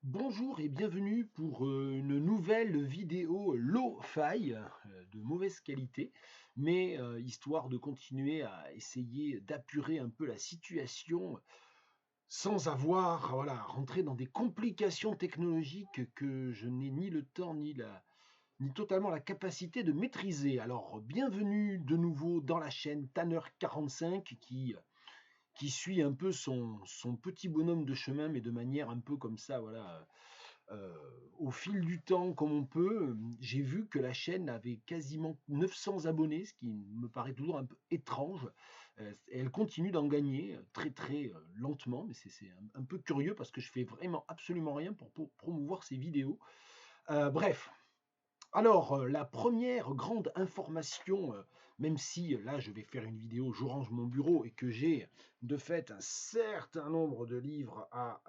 Bonjour et bienvenue pour une nouvelle vidéo lo-fi de mauvaise qualité, mais histoire de continuer à essayer d'apurer un peu la situation sans avoir voilà, à rentrer dans des complications technologiques que je n'ai ni le temps ni totalement la capacité de maîtriser. Alors bienvenue de nouveau dans la chaîne Tanner45 qui suit un peu son petit bonhomme de chemin, mais de manière un peu comme ça, voilà, au fil du temps, comme on peut. J'ai vu que la chaîne avait quasiment 900 abonnés, ce qui me paraît toujours un peu étrange. Et elle continue d'en gagner très très lentement, mais c'est un peu curieux parce que je fais vraiment absolument rien pour promouvoir ces vidéos. Bref, alors, la première grande information, même si là je vais faire une vidéo, je range mon bureau et que j'ai de fait un certain nombre de livres à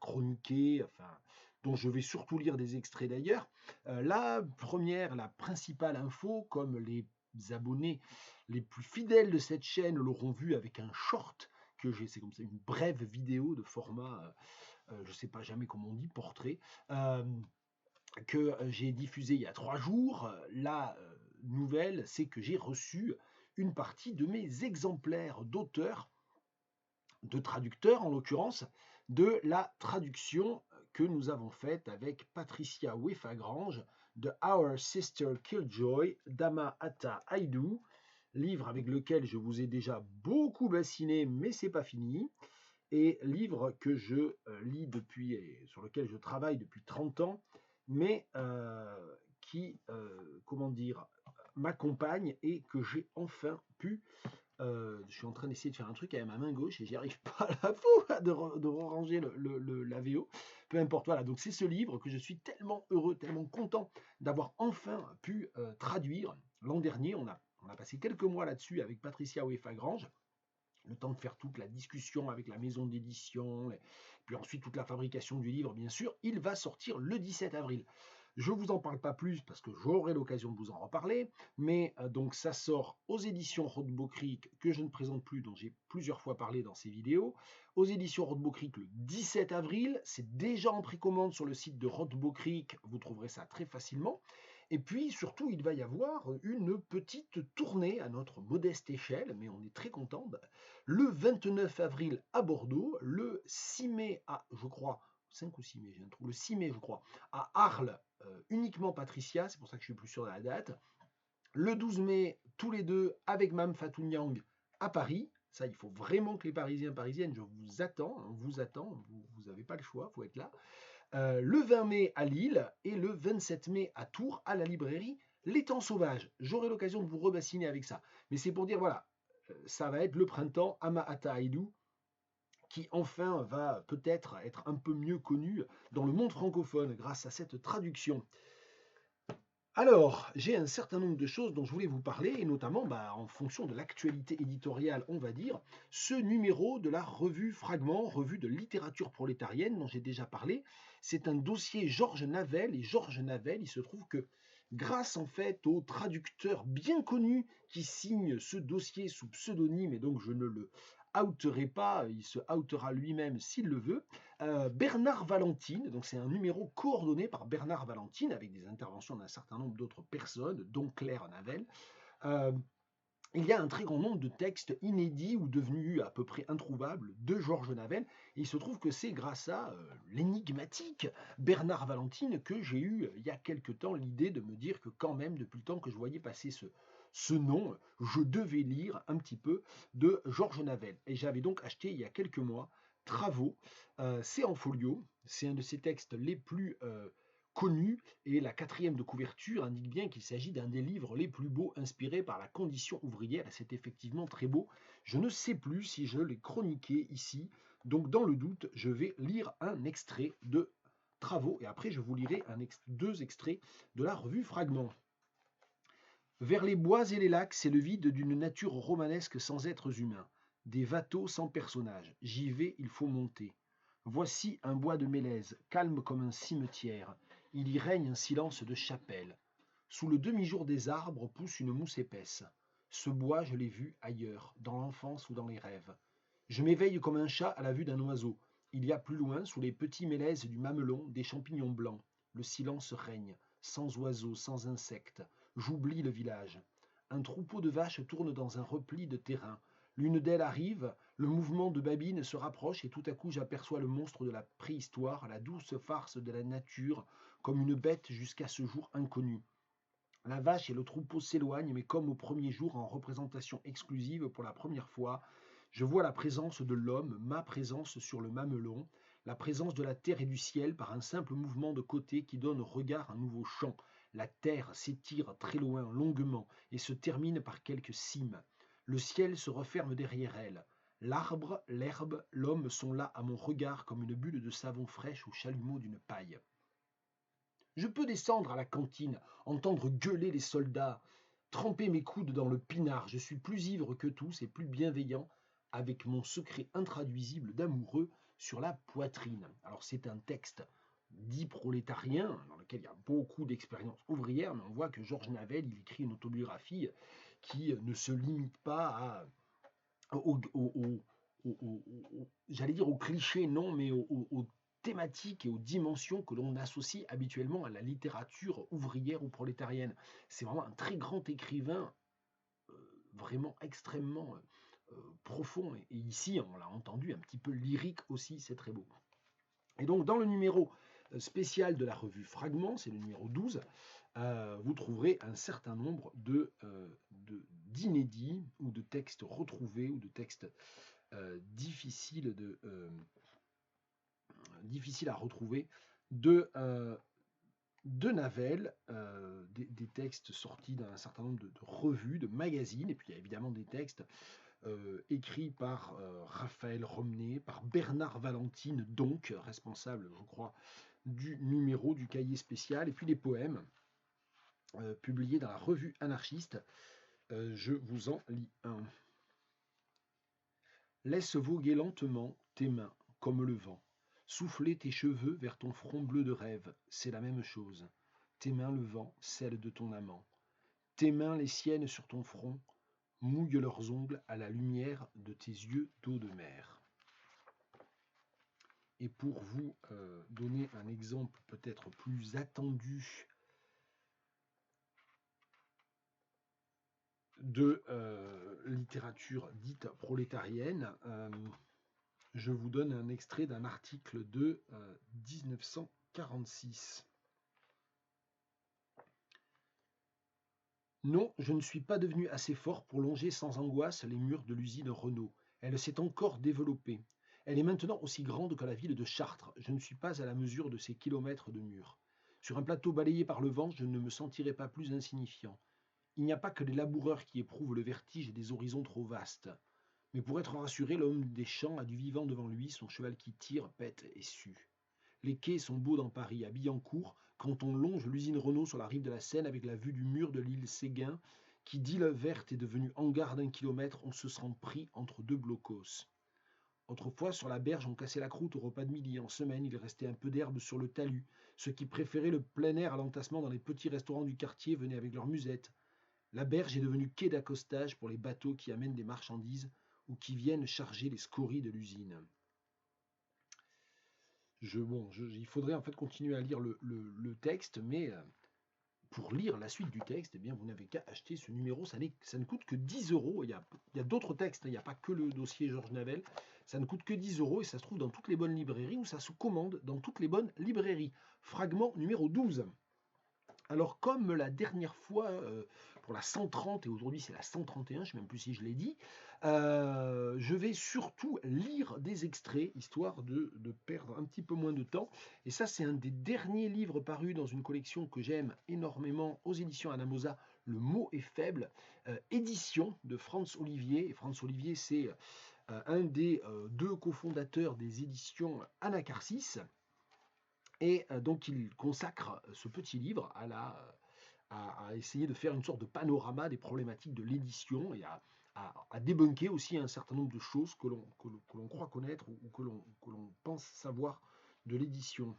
chroniquer, enfin, dont je vais surtout lire des extraits d'ailleurs. La première, la principale info, comme les abonnés les plus fidèles de cette chaîne l'auront vu avec un short que j'ai, c'est comme ça, une brève vidéo de format, je ne sais pas jamais comment on dit, portrait. Euh, que j'ai diffusé il y a 3 jours. La nouvelle, c'est que j'ai reçu une partie de mes exemplaires d'auteur, de traducteur en l'occurrence, de la traduction que nous avons faite avec Patricia Wefagrange de Our Sister Killjoy d'Ama Ata Aidoo, livre avec lequel je vous ai déjà beaucoup bassiné, mais c'est pas fini, et livre que je lis depuis et sur lequel je travaille depuis 30 ans, mais qui, comment dire, m'accompagne et que j'ai enfin pu. Je suis en train d'essayer de faire un truc avec ma main gauche et j'y arrive pas à la fois de ranger la VO. Peu importe, voilà. Donc c'est ce livre que je suis tellement heureux, tellement content d'avoir enfin pu traduire. L'an dernier, on a passé quelques mois là-dessus avec Patricia Ouefagrange, le temps de faire toute la discussion avec la maison d'édition, et puis ensuite toute la fabrication du livre, bien sûr. Il va sortir le 17 avril. Je ne vous en parle pas plus parce que j'aurai l'occasion de vous en reparler, mais donc ça sort aux éditions Rodbo Creek, que je ne présente plus, dont j'ai plusieurs fois parlé dans ces vidéos. Aux éditions Rodbo Creek le 17 avril, c'est déjà en précommande sur le site de Rodbo Creek, vous trouverez ça très facilement. Et puis surtout, il va y avoir une petite tournée à notre modeste échelle, mais on est très content, le 29 avril à Bordeaux, le 6 mai à, je crois, 5 ou 6 mai, j'ai un trou, le 6 mai, je crois, à Arles, uniquement Patricia, c'est pour ça que je suis plus sûr de la date. Le 12 mai, tous les deux, avec Mme Fatou Niang à Paris. Ça, il faut vraiment que les Parisiens, Parisiennes, je vous attends, on vous attend, vous n'avez pas le choix, il faut être là. Le 20 mai à Lille et le 27 mai à Tours, à la librairie Les Temps Sauvages. J'aurai l'occasion de vous rebassiner avec ça. Mais c'est pour dire, voilà, ça va être le printemps à Mahata Haïdou, qui enfin va peut-être être un peu mieux connu dans le monde francophone grâce à cette traduction. Alors, j'ai un certain nombre de choses dont je voulais vous parler, et notamment en fonction de l'actualité éditoriale, on va dire, ce numéro de la revue Fragment, revue de littérature prolétarienne dont j'ai déjà parlé, c'est un dossier Georges Navel, et Georges Navel, il se trouve que grâce en fait au traducteur bien connu qui signe ce dossier sous pseudonyme, et donc je ne le outerai pas, il se outera lui-même s'il le veut, Bernard Valentine, donc c'est un numéro coordonné par Bernard Valentine avec des interventions d'un certain nombre d'autres personnes, dont Claire Navel. Euh, il y a un très grand nombre de textes inédits ou devenus à peu près introuvables de Georges Navel. Et il se trouve que c'est grâce à l'énigmatique Bernard Valentine que j'ai eu il y a quelque temps l'idée de me dire que quand même, depuis le temps que je voyais passer ce nom, je devais lire un petit peu de Georges Navel. Et j'avais donc acheté il y a quelques mois Travaux. C'est en folio, c'est un de ses textes les plus connus, et la quatrième de couverture indique bien qu'il s'agit d'un des livres les plus beaux inspirés par la condition ouvrière, et c'est effectivement très beau. Je ne sais plus si je l'ai chroniqué ici, donc dans le doute, je vais lire un extrait de Travaux, et après je vous lirai deux extraits de la revue Fragment. Vers les bois et les lacs, c'est le vide d'une nature romanesque sans êtres humains, des watteaux sans personnages. J'y vais, il faut monter. Voici un bois de mélèze, calme comme un cimetière. Il y règne un silence de chapelle. Sous le demi-jour des arbres pousse une mousse épaisse. Ce bois, je l'ai vu ailleurs, dans l'enfance ou dans les rêves. Je m'éveille comme un chat à la vue d'un oiseau. Il y a plus loin, sous les petits mélèzes du mamelon, des champignons blancs. Le silence règne, sans oiseaux, sans insectes. J'oublie le village. Un troupeau de vaches tourne dans un repli de terrain. L'une d'elles arrive, le mouvement de babine se rapproche et tout à coup j'aperçois le monstre de la préhistoire, la douce farce de la nature, comme une bête jusqu'à ce jour inconnue. La vache et le troupeau s'éloignent, mais comme au premier jour, en représentation exclusive pour la première fois, je vois la présence de l'homme, ma présence sur le mamelon, la présence de la terre et du ciel par un simple mouvement de côté qui donne au regard un nouveau champ. La terre s'étire très loin, longuement, et se termine par quelques cimes. Le ciel se referme derrière elle. L'arbre, l'herbe, l'homme sont là à mon regard comme une bulle de savon fraîche au chalumeau d'une paille. Je peux descendre à la cantine, entendre gueuler les soldats, tremper mes coudes dans le pinard. Je suis plus ivre que tous et plus bienveillant, avec mon secret intraduisible d'amoureux sur la poitrine. Alors c'est un texte dit prolétarien, dans lequel il y a beaucoup d'expériences ouvrières, mais on voit que Georges Navel, il écrit une autobiographie qui ne se limite pas j'allais dire aux clichés, non, mais aux thématiques et aux dimensions que l'on associe habituellement à la littérature ouvrière ou prolétarienne. C'est vraiment un très grand écrivain, vraiment extrêmement profond. Et ici, on l'a entendu, un petit peu lyrique aussi, c'est très beau. Et donc, dans le numéro spécial de la revue Fragments, c'est le numéro 12, vous trouverez un certain nombre d'inédits ou de textes retrouvés ou de textes difficiles à retrouver de Navel, des textes sortis d'un certain nombre de revues, de magazines, et puis il y a évidemment des textes écrits par Raphaël Romney, par Bernard Valentine, donc responsable, je crois, du numéro du cahier spécial, et puis des poèmes publiés dans la revue anarchiste. Je vous en lis un. Laisse voguer lentement tes mains, comme le vent. Souffler tes cheveux vers ton front bleu de rêve, c'est la même chose. Tes mains le vent, celles de ton amant. Tes mains les siennes sur ton front, mouillent leurs ongles à la lumière de tes yeux d'eau de mer. Et pour vous donner un exemple peut-être plus attendu de littérature dite prolétarienne, je vous donne un extrait d'un article de 1946. Non, je ne suis pas devenu assez fort pour longer sans angoisse les murs de l'usine Renault. Elle s'est encore développée. Elle est maintenant aussi grande que la ville de Chartres. Je ne suis pas à la mesure de ces kilomètres de murs. Sur un plateau balayé par le vent, je ne me sentirai pas plus insignifiant. Il n'y a pas que les laboureurs qui éprouvent le vertige des horizons trop vastes. Mais pour être rassuré, l'homme des champs a du vivant devant lui, son cheval qui tire, pète et sue. Les quais sont beaux dans Paris, à Billancourt, quand on longe l'usine Renault sur la rive de la Seine avec la vue du mur de l'île Séguin, qui d'île verte est devenu hangar d'1 kilomètre, on se sent pris entre deux blocos. Autrefois, sur la berge, on cassait la croûte au repas de midi. En semaine, il restait un peu d'herbe sur le talus. Ceux qui préféraient le plein air à l'entassement dans les petits restaurants du quartier venaient avec leurs musettes. La berge est devenue quai d'accostage pour les bateaux qui amènent des marchandises ou qui viennent charger les scories de l'usine. Il faudrait en fait continuer à lire le texte, mais pour lire la suite du texte, eh bien, vous n'avez qu'à acheter ce numéro. Ça ne coûte que 10 euros. Il y a d'autres textes, il n'y a pas que le dossier Georges Navel. Ça ne coûte que 10 euros et ça se trouve dans toutes les bonnes librairies ou ça se commande dans toutes les bonnes librairies. Fragment numéro 12. Alors, comme la dernière fois, pour la 130, et aujourd'hui c'est la 131, je ne sais même plus si je l'ai dit, je vais surtout lire des extraits, histoire de perdre un petit peu moins de temps. Et ça, c'est un des derniers livres parus dans une collection que j'aime énormément aux éditions Anamosa, Le mot est faible, édition de Franz Olivier. Et Franz Olivier, c'est un des deux cofondateurs des éditions Anacarsis. Et donc il consacre ce petit livre à essayer de faire une sorte de panorama des problématiques de l'édition et à débunker aussi un certain nombre de choses que l'on croit connaître ou que l'on pense savoir de l'édition.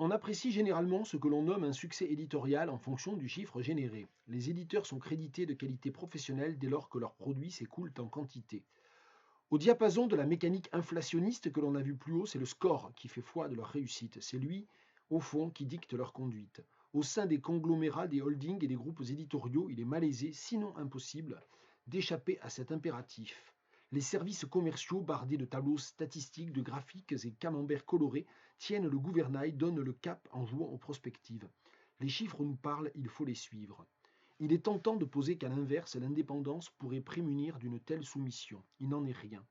On apprécie généralement ce que l'on nomme un succès éditorial en fonction du chiffre généré. Les éditeurs sont crédités de qualité professionnelle dès lors que leurs produits s'écoulent en quantité. Au diapason de la mécanique inflationniste que l'on a vu plus haut, c'est le score qui fait foi de leur réussite. C'est lui, au fond, qui dicte leur conduite. Au sein des conglomérats, des holdings et des groupes éditoriaux, il est malaisé, sinon impossible, d'échapper à cet impératif. Les services commerciaux, bardés de tableaux statistiques, de graphiques et camemberts colorés, tiennent le gouvernail, donnent le cap en jouant aux prospectives. Les chiffres nous parlent, il faut les suivre. Il est tentant de poser qu'à l'inverse, l'indépendance pourrait prémunir d'une telle soumission. Il n'en est rien.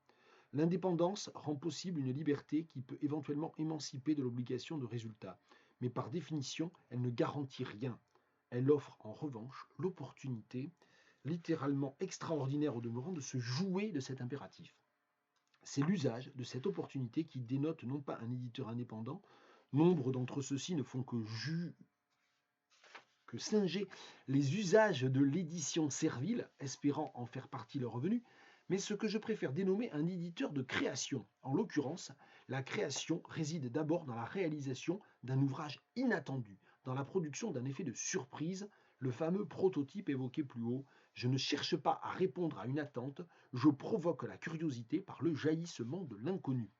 L'indépendance rend possible une liberté qui peut éventuellement émanciper de l'obligation de résultat. Mais par définition, elle ne garantit rien. Elle offre en revanche l'opportunité, littéralement extraordinaire au demeurant, de se jouer de cet impératif. C'est l'usage de cette opportunité qui dénote non pas un éditeur indépendant, nombre d'entre ceux-ci ne font que singer les usages de l'édition servile, espérant en faire partie leur revenu, mais ce que je préfère dénommer un éditeur de création. En l'occurrence, la création réside d'abord dans la réalisation d'un ouvrage inattendu, dans la production d'un effet de surprise, le fameux prototype évoqué plus haut. Je ne cherche pas à répondre à une attente, je provoque la curiosité par le jaillissement de l'inconnu.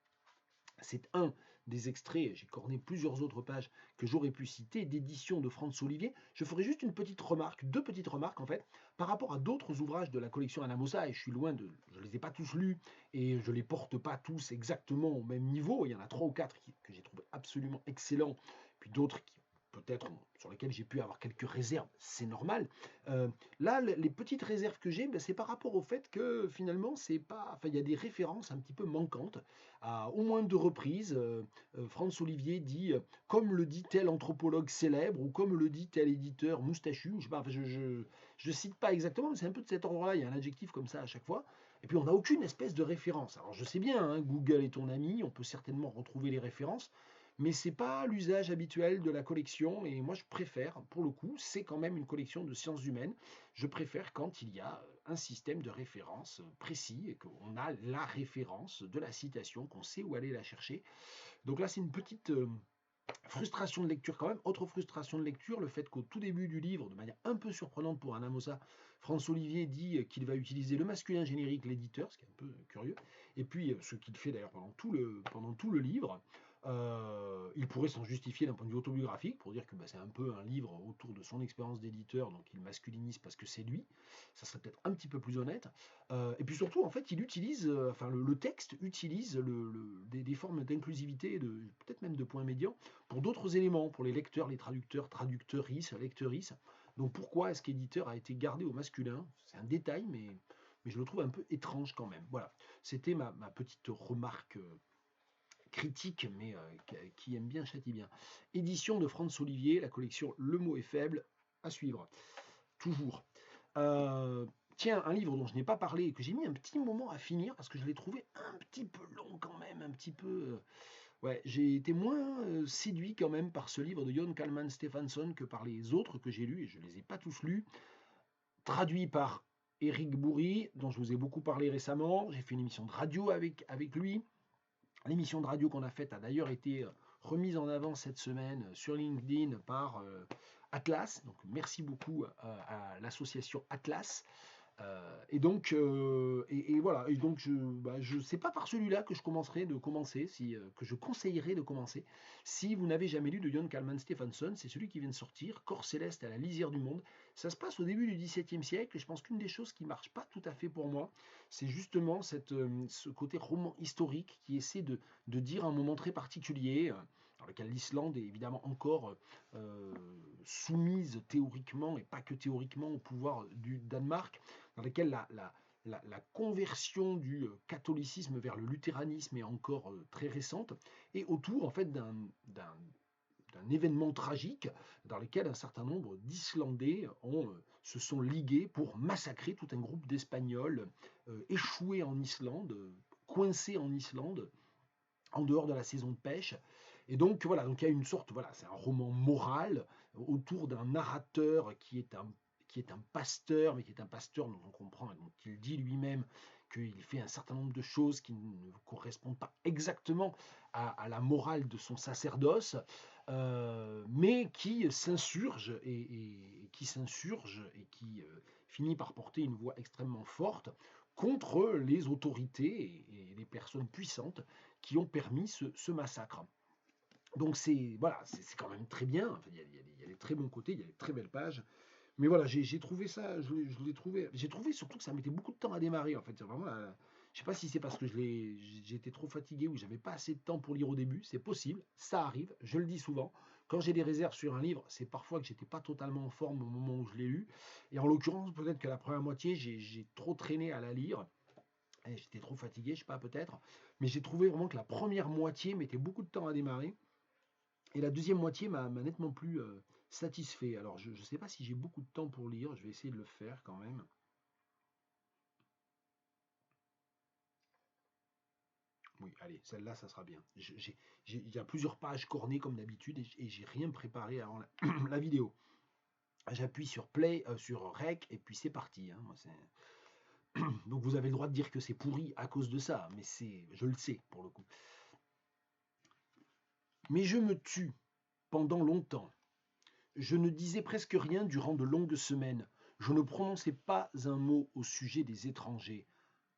C'est un des extraits, j'ai corné plusieurs autres pages que j'aurais pu citer, d'édition de Franz Olivier. Je ferai juste une petite remarque, deux petites remarques en fait, par rapport à d'autres ouvrages de la collection Anamosa, et je suis loin de, je ne les ai pas tous lus, et je ne les porte pas tous exactement au même niveau. Il y en a trois ou quatre que j'ai trouvé absolument excellents, puis d'autres qui peut-être sur lesquels j'ai pu avoir quelques réserves, c'est normal. Là, les petites réserves que j'ai, ben, c'est par rapport au fait que finalement, c'est pas, enfin, il y a des références un petit peu manquantes à au moins deux reprises. Franz Olivier dit, comme le dit tel anthropologue célèbre, ou comme le dit tel éditeur moustachu, je sais pas, enfin, je cite pas exactement, mais c'est un peu de cet ordre-là, il y a un adjectif comme ça à chaque fois, et puis on n'a aucune espèce de référence. Alors je sais bien, hein, Google est ton ami, on peut certainement retrouver les références, mais c'est pas l'usage habituel de la collection, et moi je préfère, pour le coup, c'est quand même une collection de sciences humaines, je préfère quand il y a un système de référence précis et qu'on a la référence de la citation, qu'on sait où aller la chercher. Donc là, c'est une petite frustration de lecture quand même. Autre frustration de lecture, le fait qu'au tout début du livre, de manière un peu surprenante pour un Amosa, François Olivier dit qu'il va utiliser le masculin générique, l'éditeur, ce qui est un peu curieux, et puis ce qu'il fait d'ailleurs pendant tout le livre. Il pourrait s'en justifier d'un point de vue autobiographique pour dire que bah, c'est un peu un livre autour de son expérience d'éditeur, donc il masculinise parce que c'est lui. Ça serait peut-être un petit peu plus honnête. Et puis surtout, en fait, il utilise, enfin le texte utilise des formes d'inclusivité, peut-être même de points médians, pour d'autres éléments, pour les lecteurs, les traducteurs, traductrices, lectrices. Donc pourquoi est-ce qu'éditeur a été gardé au masculin? C'est un détail, mais je le trouve un peu étrange quand même. Voilà, c'était ma petite remarque critique, mais qui aime bien châtie bien. Édition de Franz Olivier, la collection Le mot est faible, à suivre. Toujours. Tiens, un livre dont je n'ai pas parlé et que j'ai mis un petit moment à finir parce que je l'ai trouvé un petit peu long quand même, un petit peu. Ouais, j'ai été moins séduit quand même par ce livre de Jon Kalman Stephenson que par les autres que j'ai lus, et je ne les ai pas tous lus. Traduit par Éric Bourri, dont je vous ai beaucoup parlé récemment. J'ai fait une émission de radio avec lui. L'émission de radio qu'on a faite a d'ailleurs été remise en avant cette semaine sur LinkedIn par Atlas. Donc merci beaucoup à l'association Atlas. Et voilà, et donc je sais pas par celui-là que je commencerai de commencer, que je conseillerais de commencer. Si vous n'avez jamais lu de Jon Kalman Stephenson, c'est celui qui vient de sortir, Corps céleste à la lisière du monde. Ça se passe au début du XVIIe siècle, et je pense qu'une des choses qui marche pas tout à fait pour moi, c'est justement ce côté roman historique qui essaie de dire un moment très particulier, dans lequel l'Islande est évidemment encore soumise théoriquement, et pas que théoriquement, au pouvoir du Danemark, dans lequel la conversion du catholicisme vers le luthéranisme est encore très récente, et autour en fait d'un événement tragique dans lequel un certain nombre d'Islandais se sont ligués pour massacrer tout un groupe d'Espagnols échoués en Islande, coincés en Islande, en dehors de la saison de pêche. Et donc voilà, donc il y a une sorte, voilà, c'est un roman moral autour d'un narrateur qui est un pasteur, mais qui est un pasteur dont on comprend, et dont il dit lui-même qu'il fait un certain nombre de choses qui ne correspondent pas exactement à la morale de son sacerdoce. mais qui s'insurge qui s'insurge et qui finit par porter une voix extrêmement forte contre les autorités et les personnes puissantes qui ont permis ce massacre. Donc c'est voilà, c'est quand même très bien. Enfin, il y a des très bons côtés, il y a des très belles pages. Mais voilà, j'ai trouvé ça, je l'ai trouvé. J'ai trouvé surtout que ça mettait beaucoup de temps à démarrer en fait. C'est vraiment, je sais pas si c'est parce que j'étais trop fatigué ou j'avais pas assez de temps pour lire au début. C'est possible, ça arrive. Je le dis souvent. Quand j'ai des réserves sur un livre, c'est parfois que j'étais pas totalement en forme au moment où je l'ai lu. Et en l'occurrence, peut-être que la première moitié, j'ai trop traîné à la lire. Et j'étais trop fatigué, je sais pas peut-être. Mais j'ai trouvé vraiment que la première moitié mettait beaucoup de temps à démarrer. Et la deuxième moitié m'a nettement plus satisfait. Alors, je ne sais pas si j'ai beaucoup de temps pour lire, je vais essayer de le faire quand même. Oui, allez, celle-là, ça sera bien. Il y a plusieurs pages cornées comme d'habitude et j'ai rien préparé avant la vidéo. J'appuie sur play, sur rec et puis c'est parti, hein. Donc vous avez le droit de dire que c'est pourri à cause de ça, mais je le sais pour le coup. Mais je me tue pendant longtemps. Je ne disais presque rien durant de longues semaines. Je ne prononçais pas un mot au sujet des étrangers,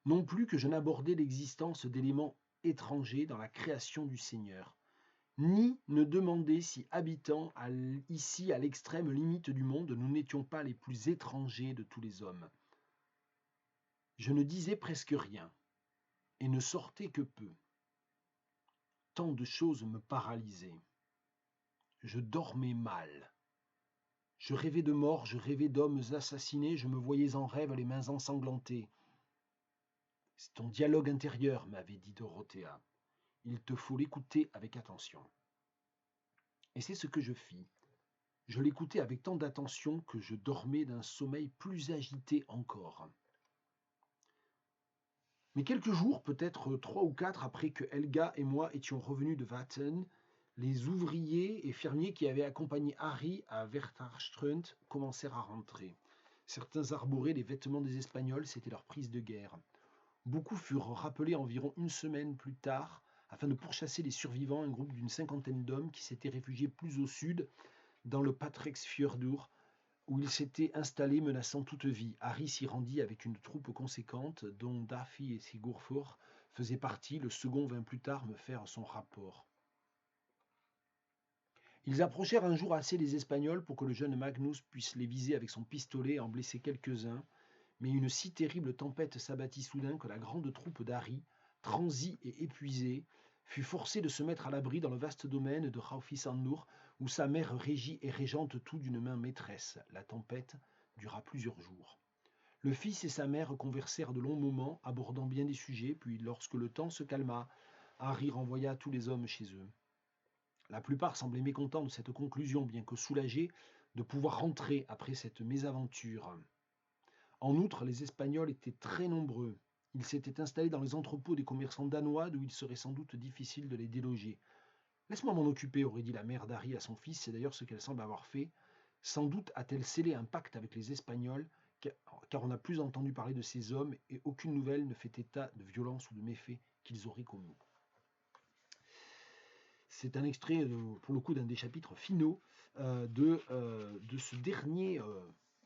non plus que je n'abordais l'existence d'éléments étrangers dans la création du Seigneur, ni ne demandais si, habitant ici à l'extrême limite du monde, nous n'étions pas les plus étrangers de tous les hommes. Je ne disais presque rien, et ne sortais que peu. Tant de choses me paralysaient. Je dormais mal. Je rêvais de mort, je rêvais d'hommes assassinés, je me voyais en rêve les mains ensanglantées. C'est ton dialogue intérieur, m'avait dit Dorothea. Il te faut l'écouter avec attention. Et c'est ce que je fis. Je l'écoutais avec tant d'attention que je dormais d'un sommeil plus agité encore. Mais quelques jours, peut-être 3 ou 4 après que Helga et moi étions revenus de Watten, les ouvriers et fermiers qui avaient accompagné Harry à Wertharströnd commencèrent à rentrer. Certains arboraient les vêtements des Espagnols, c'était leur prise de guerre. Beaucoup furent rappelés environ une semaine plus tard afin de pourchasser les survivants, un groupe d'une cinquantaine d'hommes qui s'étaient réfugiés plus au sud, dans le Patreksfjörður, où ils s'étaient installés menaçant toute vie. Harry s'y rendit avec une troupe conséquente, dont Daffy et Sigurfur faisaient partie. Le second vint plus tard me faire son rapport. Ils approchèrent un jour assez les Espagnols pour que le jeune Magnus puisse les viser avec son pistolet et en blesser quelques-uns, mais une si terrible tempête s'abattit soudain que la grande troupe d'Harry, transie et épuisée, fut forcée de se mettre à l'abri dans le vaste domaine de Raufisannur, où sa mère régit et régente tout d'une main maîtresse. La tempête dura plusieurs jours. Le fils et sa mère conversèrent de longs moments, abordant bien des sujets, puis lorsque le temps se calma, Harry renvoya tous les hommes chez eux. La plupart semblaient mécontents de cette conclusion, bien que soulagés de pouvoir rentrer après cette mésaventure. En outre, les Espagnols étaient très nombreux. Ils s'étaient installés dans les entrepôts des commerçants danois, d'où il serait sans doute difficile de les déloger. « Laisse-moi m'en occuper, aurait dit la mère d'Harry à son fils, c'est d'ailleurs ce qu'elle semble avoir fait. Sans doute a-t-elle scellé un pacte avec les Espagnols, car on n'a plus entendu parler de ces hommes et aucune nouvelle ne fait état de violence ou de méfaits qu'ils auraient commis. » C'est un extrait, pour le coup, d'un des chapitres finaux de ce dernier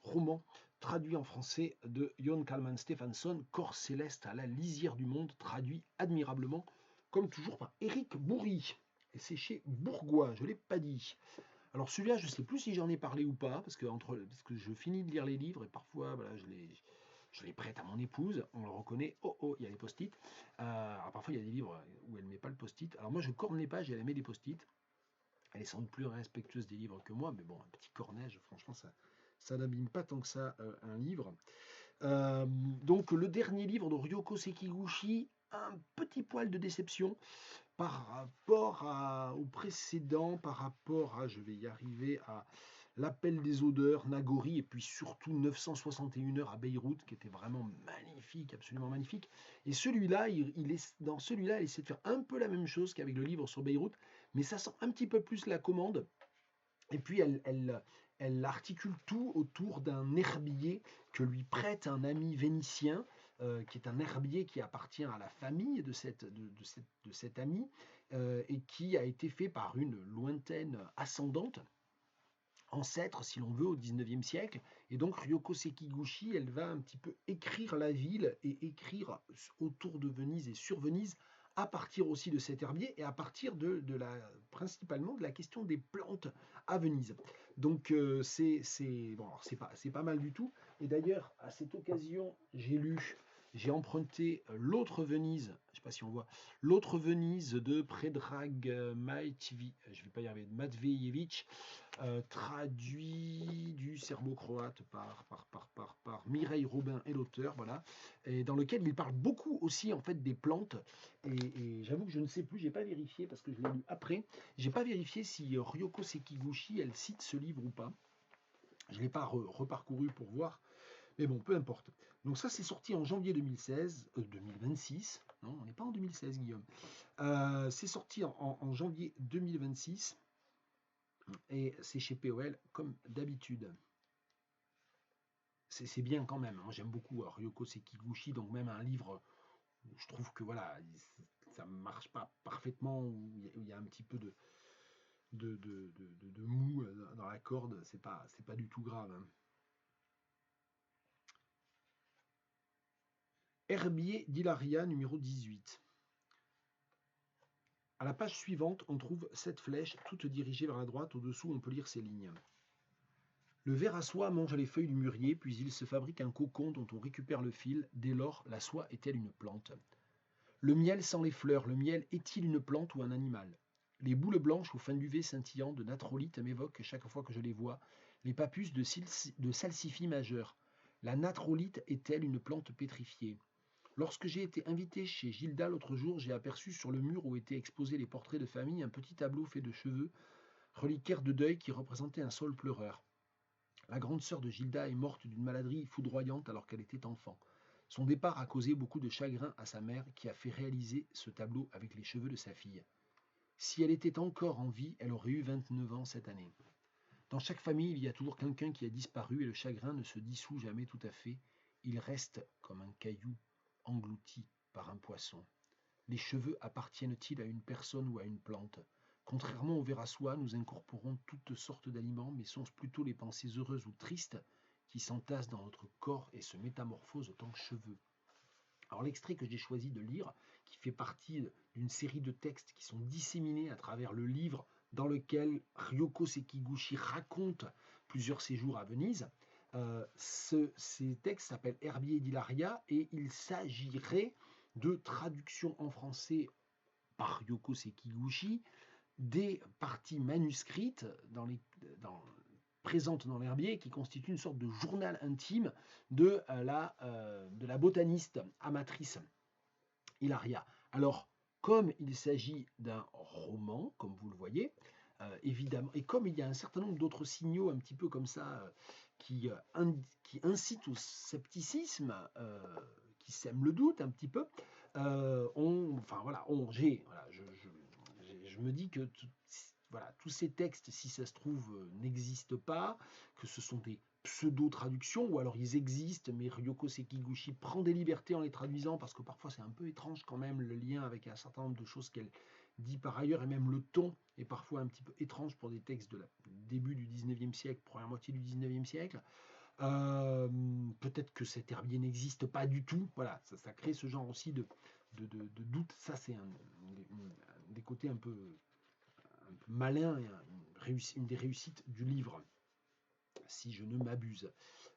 roman traduit en français de Jon Kalman Stephenson, Corps céleste à la lisière du monde, traduit admirablement, comme toujours, par Éric Bourri. Et c'est chez Bourgois, je ne l'ai pas dit. Alors celui-là, je ne sais plus si j'en ai parlé ou pas, parce que je finis de lire les livres et parfois voilà, je les prête à mon épouse, on le reconnaît, oh, il y a les post-it. Alors parfois il y a des livres où elle ne met pas le post-it. Alors moi je corne les pages et elle met des post-it. Elle est sans doute plus respectueuse des livres que moi, mais bon, un petit cornège, franchement, ça n'abîme pas tant que ça un livre. Donc le dernier livre de Ryoko Sekiguchi, un petit poil de déception par rapport au précédent, par rapport à, je vais y arriver, à L'appel des odeurs, Nagori, et puis surtout 961 heures à Beyrouth, qui était vraiment magnifique, absolument magnifique. Et celui-là, dans celui-là, il essaie de faire un peu la même chose qu'avec le livre sur Beyrouth, mais ça sent un petit peu plus la commande. Et puis, elle articule tout autour d'un herbier que lui prête un ami vénitien, qui est un herbier qui appartient à la famille de cet ami, et qui a été fait par une lointaine ascendante, ancêtre, si l'on veut, au 19e siècle. Et donc Ryoko Sekiguchi, elle va un petit peu écrire la ville et écrire autour de Venise et sur Venise, à partir aussi de cet herbier et à partir principalement de la question des plantes à Venise. Donc bon, c'est pas mal du tout. Et d'ailleurs, à cette occasion, j'ai emprunté l'autre Venise, je ne sais pas si on voit, l'autre Venise de Predrag je vais pas y arriver, Matvejevic, traduit du serbo-croate par Mireille Robin et l'auteur, voilà, et dans lequel il parle beaucoup aussi en fait des plantes. Et j'avoue que je ne sais plus, j'ai pas vérifié parce que je l'ai lu après. J'ai pas vérifié si Ryoko Sekiguchi elle cite ce livre ou pas. Je l'ai pas reparcouru pour voir, mais bon, peu importe. Donc ça, c'est sorti en janvier 2026. Non, on n'est pas en 2016, Guillaume. C'est sorti en janvier 2026. Et c'est chez POL comme d'habitude. C'est bien quand même. Moi j'aime beaucoup Ryoko Sekiguchi, donc même un livre où je trouve que voilà, ça ne marche pas parfaitement, où il y a un petit peu de mou dans la corde, c'est pas du tout grave. Hein. Herbier d'Hilaria numéro 18. À la page suivante, on trouve 7 flèches, toutes dirigées vers la droite. Au-dessous, on peut lire ces lignes. Le ver à soie mange les feuilles du mûrier, puis il se fabrique un cocon dont on récupère le fil. Dès lors, la soie est-elle une plante? Le miel sans les fleurs, le miel est-il une plante ou un animal? Les boules blanches au fin duvet scintillant de nathrolite m'évoquent, chaque fois que je les vois, les papus de salsifis majeur. La nathrolite est-elle une plante pétrifiée? Lorsque j'ai été invité chez Gilda l'autre jour, j'ai aperçu sur le mur où étaient exposés les portraits de famille un petit tableau fait de cheveux, reliquaire de deuil qui représentait un saule pleureur. La grande sœur de Gilda est morte d'une maladie foudroyante alors qu'elle était enfant. Son départ a causé beaucoup de chagrin à sa mère qui a fait réaliser ce tableau avec les cheveux de sa fille. Si elle était encore en vie, elle aurait eu 29 ans cette année. Dans chaque famille, il y a toujours quelqu'un qui a disparu et le chagrin ne se dissout jamais tout à fait. Il reste comme un caillou englouti par un poisson. Les cheveux appartiennent-ils à une personne ou à une plante? Contrairement au ver à soie, nous incorporons toutes sortes d'aliments, mais sont-ce plutôt les pensées heureuses ou tristes qui s'entassent dans notre corps et se métamorphosent en tant que cheveux? Alors l'extrait que j'ai choisi de lire, qui fait partie d'une série de textes qui sont disséminés à travers le livre dans lequel Ryoko Sekiguchi raconte plusieurs séjours à Venise, ces textes s'appellent Herbier d'Hilaria et il s'agirait de traduction en français par Ryoko Sekiguchi des parties manuscrites présentes dans l'herbier qui constituent une sorte de journal intime de la botaniste amatrice Hilaria. Alors, comme il s'agit d'un roman, comme vous le voyez, évidemment, et comme il y a un certain nombre d'autres signaux un petit peu comme ça qui incitent au scepticisme, qui sèment le doute un petit peu, je me dis que voilà, tous ces textes, si ça se trouve, n'existent pas, que ce sont des pseudo-traductions, ou alors ils existent, mais Ryoko Sekiguchi prend des libertés en les traduisant, parce que parfois c'est un peu étrange quand même, le lien avec un certain nombre de choses qu'elle dit par ailleurs, et même le ton est parfois un petit peu étrange pour des textes début du 19e siècle, première moitié du 19e siècle. Peut-être que cet herbier n'existe pas du tout, voilà, ça crée ce genre aussi de doute, ça c'est un des côtés un peu malin et une des réussites du livre, si je ne m'abuse.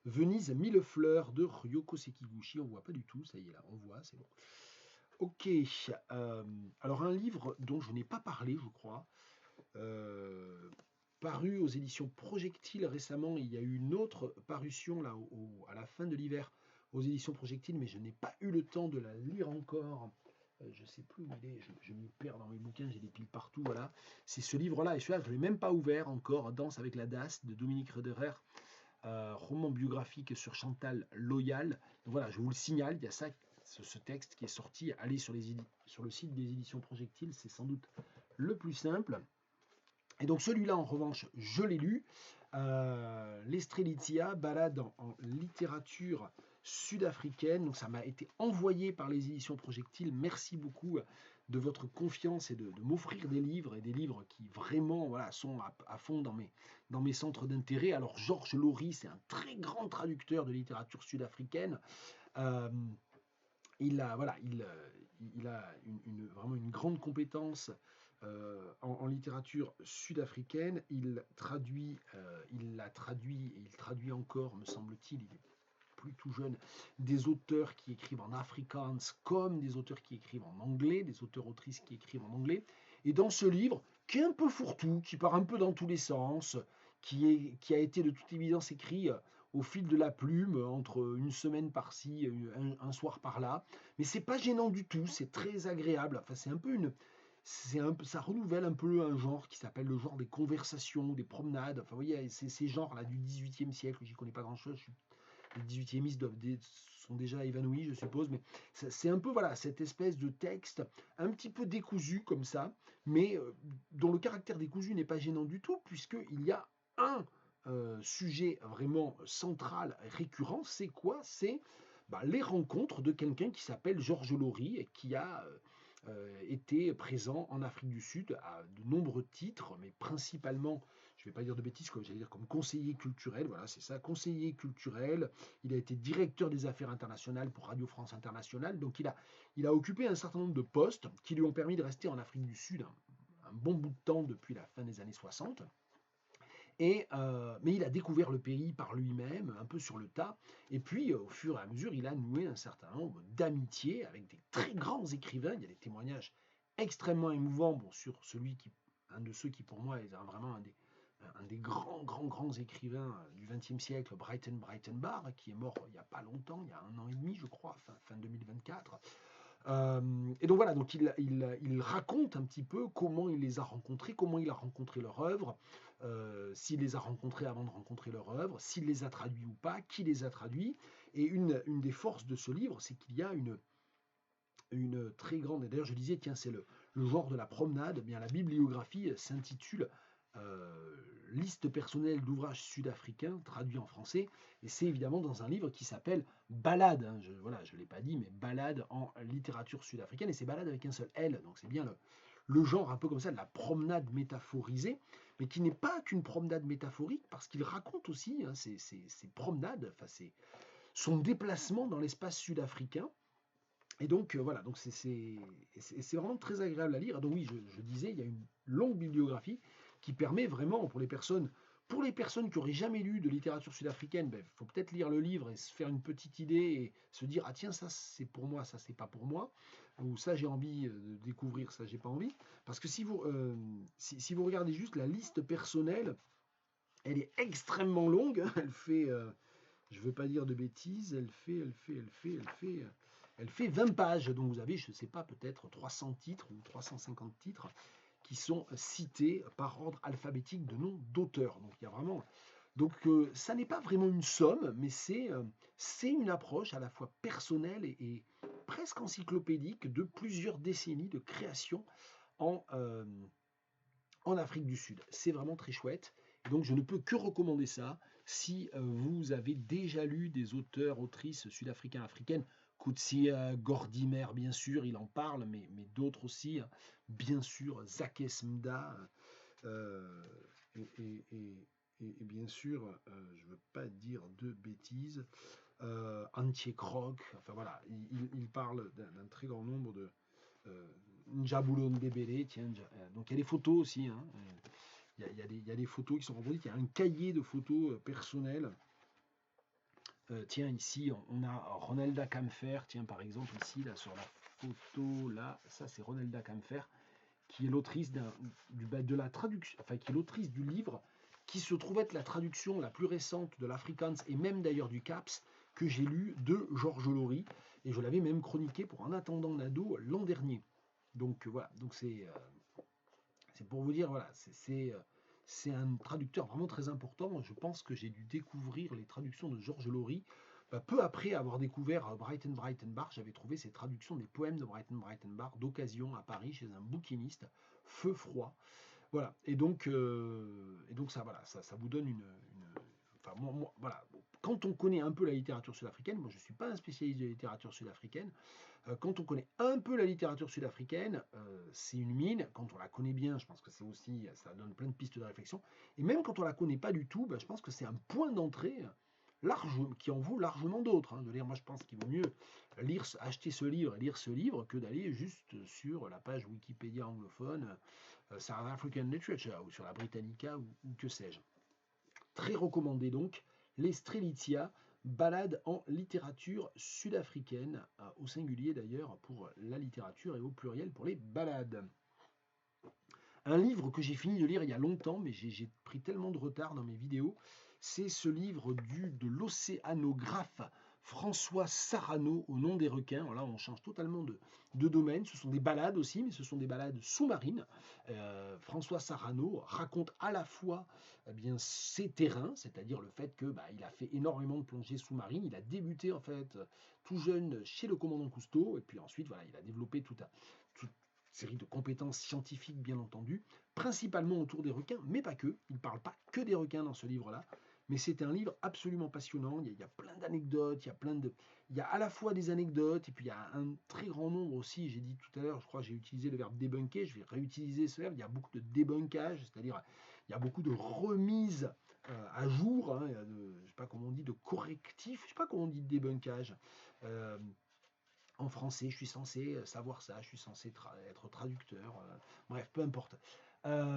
Venise, 1000 fleurs de Ryoko Sekiguchi, on voit pas du tout, ça y est là, on voit, c'est bon. Ok, alors un livre dont je n'ai pas parlé, je crois, paru aux éditions Projectile récemment, il y a eu une autre parution là, à la fin de l'hiver aux éditions Projectile, mais je n'ai pas eu le temps de la lire encore. Je ne sais plus où il est, je m'y perds dans mes bouquins, j'ai des piles partout, voilà. C'est ce livre-là, et celui-là, je ne l'ai même pas ouvert encore, Danse avec la DAS de Dominique Roederer, roman biographique sur Chantal Loyal. Donc voilà, je vous le signale, il y a ça, ce texte qui est sorti. Allez sur le site des éditions Projectile, c'est sans doute le plus simple. Et donc celui-là, en revanche, je l'ai lu. L'Estrelitzia, balade en littérature sud-africaine. Donc ça m'a été envoyé par les éditions Projectile. Merci beaucoup de votre confiance et de m'offrir des livres, et des livres qui vraiment voilà, sont à fond dans mes centres d'intérêt. Alors Georges Laurie, c'est un très grand traducteur de littérature sud-africaine. Euh, il a vraiment une grande compétence en littérature sud-africaine. Il l'a traduit et il traduit encore, me semble-t-il, il est plus tout jeune, des auteurs qui écrivent en afrikaans comme des auteurs qui écrivent en anglais, des auteurs-autrices qui écrivent en anglais. Et dans ce livre, qui est un peu fourre-tout, qui part un peu dans tous les sens, qui a été de toute évidence écrit au fil de la plume, entre une semaine par-ci, un soir par-là. Mais c'est pas gênant du tout, c'est très agréable. Enfin, ça renouvelle un peu un genre qui s'appelle le genre des conversations, des promenades. Enfin, vous voyez, c'est ces genres-là du XVIIIe siècle, j'y connais pas grand-chose. Les 18e sont déjà évanouis, je suppose, mais c'est un peu voilà cette espèce de texte un petit peu décousu comme ça, mais dont le caractère décousu n'est pas gênant du tout, puisqu'il y a un sujet vraiment central, récurrent, c'est quoi? C'est les rencontres de quelqu'un qui s'appelle Georges Laurie et qui a été présent en Afrique du Sud à de nombreux titres, mais principalement, je ne vais pas dire de bêtises, j'allais dire comme conseiller culturel, voilà, c'est ça, conseiller culturel. Il a été directeur des affaires internationales pour Radio France Internationale, donc il a occupé un certain nombre de postes qui lui ont permis de rester en Afrique du Sud un bon bout de temps depuis la fin des années 60. Mais il a découvert le pays par lui-même, un peu sur le tas. Et puis, au fur et à mesure, il a noué un certain nombre d'amitiés avec des très grands écrivains. Il y a des témoignages extrêmement émouvants sur un de ceux qui, pour moi, est vraiment un des grands écrivains du XXe siècle, Brighton Breitenbach, qui est mort il n'y a pas longtemps, il y a 1 an et demi, je crois, fin 2024. Et donc voilà, donc il raconte un petit peu comment il les a rencontrés, comment il a rencontré leur œuvre, s'il les a rencontrés avant de rencontrer leur œuvre, s'il les a traduits ou pas, qui les a traduits. Et une des forces de ce livre, c'est qu'il y a une très grande, et d'ailleurs je disais, tiens, c'est le genre de la promenade. Eh bien, la bibliographie s'intitule Liste personnelle d'ouvrages sud-africains traduits en français, et c'est évidemment dans un livre qui s'appelle Balade, hein, je ne l'ai pas dit, mais Balade en littérature sud-africaine, et c'est Balade avec un seul L, donc c'est bien le genre un peu comme ça de la promenade métaphorisée, mais qui n'est pas qu'une promenade métaphorique, parce qu'il raconte aussi hein, ces promenades, enfin son déplacement dans l'espace sud-africain. Et donc voilà, donc c'est vraiment très agréable à lire. Donc oui, je disais, il y a une longue bibliographie qui permet vraiment pour les personnes qui n'auraient jamais lu de littérature sud-africaine, il faut peut-être lire le livre et se faire une petite idée et se dire ah tiens ça c'est pour moi, ça c'est pas pour moi, ou ça j'ai envie de découvrir, ça j'ai pas envie. Parce que si vous regardez juste la liste personnelle, elle est extrêmement longue. Elle fait je ne veux pas dire de bêtises, elle fait 20 pages. Donc vous avez, je ne sais pas, peut-être 300 titres ou 350 titres qui sont cités par ordre alphabétique de nom d'auteur. Donc il y a vraiment. Donc ça n'est pas vraiment une somme, mais c'est une approche à la fois personnelle et presque encyclopédique de plusieurs décennies de création en, euh, en Afrique du Sud. C'est vraiment très chouette. Et donc je ne peux que recommander ça si vous avez déjà lu des auteurs, autrices sud-africains, africaines. Coetzee, Gordimer, bien sûr, il en parle, mais d'autres aussi. Hein. Bien sûr, Zakes Mda. euh, et, et- et- et bien sûr, je ne veux pas dire de bêtises, Antje Krog. Enfin voilà, il parle d'un très grand nombre de, Njabulo Ndebele, tiens, donc il y a des photos aussi, hein, il y a des photos qui sont reproduites, il y a un cahier de photos personnelles. Tiens, ici, on a Ronelda Kamfer, tiens, par exemple, ici, là, sur la photo, là, ça c'est Ronelda Kamfer, qui est l'autrice de la traduction, enfin, qui est l'autrice du livre, qui se trouve être la traduction la plus récente de l'Afrikaans et même d'ailleurs du CAPS, que j'ai lu de Georges Laurie, et je l'avais même chroniqué pour En attendant Nado l'an dernier. Donc voilà, donc c'est pour vous dire, voilà, c'est un traducteur vraiment très important. Je pense que j'ai dû découvrir les traductions de Georges Laurie peu après avoir découvert Brighton Breitenbach. J'avais trouvé ces traductions des poèmes de Brighton Breitenbach d'occasion à Paris chez un bouquiniste, Feu Froid. Voilà, et donc ça, voilà, ça vous donne enfin, voilà, bon, quand on connaît un peu la littérature sud-africaine, moi je ne suis pas un spécialiste de la littérature sud-africaine, quand on connaît un peu la littérature sud-africaine, c'est une mine. Quand on la connaît bien, je pense que c'est aussi, ça donne plein de pistes de réflexion. Et même quand on la connaît pas du tout, je pense que c'est un point d'entrée large, qui en vaut largement d'autres. De lire, moi je pense qu'il vaut mieux acheter ce livre et lire ce livre que d'aller juste sur la page Wikipédia anglophone, South African Literature, ou sur la Britannica, ou que sais-je. Très recommandé donc, les Strelitzia, balades en littérature sud-africaine, au singulier d'ailleurs pour la littérature et au pluriel pour les balades. Un livre que j'ai fini de lire il y a longtemps, mais j'ai pris tellement de retard dans mes vidéos, c'est ce livre de l'océanographe François Sarano, Au nom des requins. Alors là, on change totalement de domaine. Ce sont des balades aussi, mais ce sont des balades sous-marines. François Sarano raconte à la fois ses terrains, c'est-à-dire le fait que il a fait énormément de plongées sous-marines. Il a débuté en fait tout jeune chez le commandant Cousteau, et puis ensuite voilà, il a développé toute série de compétences scientifiques, bien entendu, principalement autour des requins, mais pas que. Il ne parle pas que des requins dans ce livre-là, mais c'est un livre absolument passionnant. Il y a plein d'anecdotes, il y a à la fois des anecdotes, et puis il y a un très grand nombre aussi. J'ai dit tout à l'heure, je crois que j'ai utilisé le verbe débunker, je vais réutiliser ce verbe. Il y a beaucoup de débunkage, c'est-à-dire il y a beaucoup de remises à jour, hein, je ne sais pas comment on dit, de correctifs, je ne sais pas comment on dit de débunkage. En français, je suis censé savoir ça, je suis censé être traducteur, bref, peu importe.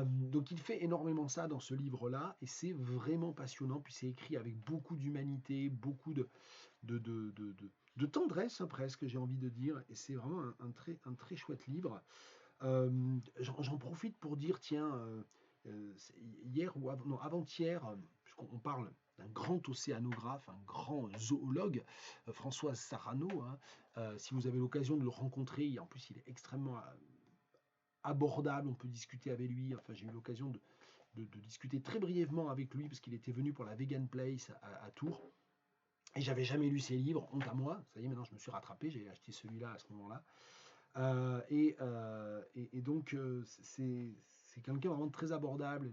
Donc il fait énormément ça dans ce livre-là, et c'est vraiment passionnant, puis c'est écrit avec beaucoup d'humanité, beaucoup de tendresse, hein, presque, j'ai envie de dire, et c'est vraiment un très chouette livre. J'en profite pour dire, tiens, hier ou non, avant-hier, puisqu'on parle d'un grand océanographe, un grand zoologue, François Sarano, hein, si vous avez l'occasion de le rencontrer, en plus il est extrêmement abordable, on peut discuter avec lui, enfin j'ai eu l'occasion de discuter très brièvement avec lui, parce qu'il était venu pour la Vegan Place à Tours, et j'avais jamais lu ses livres, honte à moi, ça y est, maintenant je me suis rattrapé, j'ai acheté celui-là à ce moment-là. Et donc, c'est quelqu'un vraiment très abordable,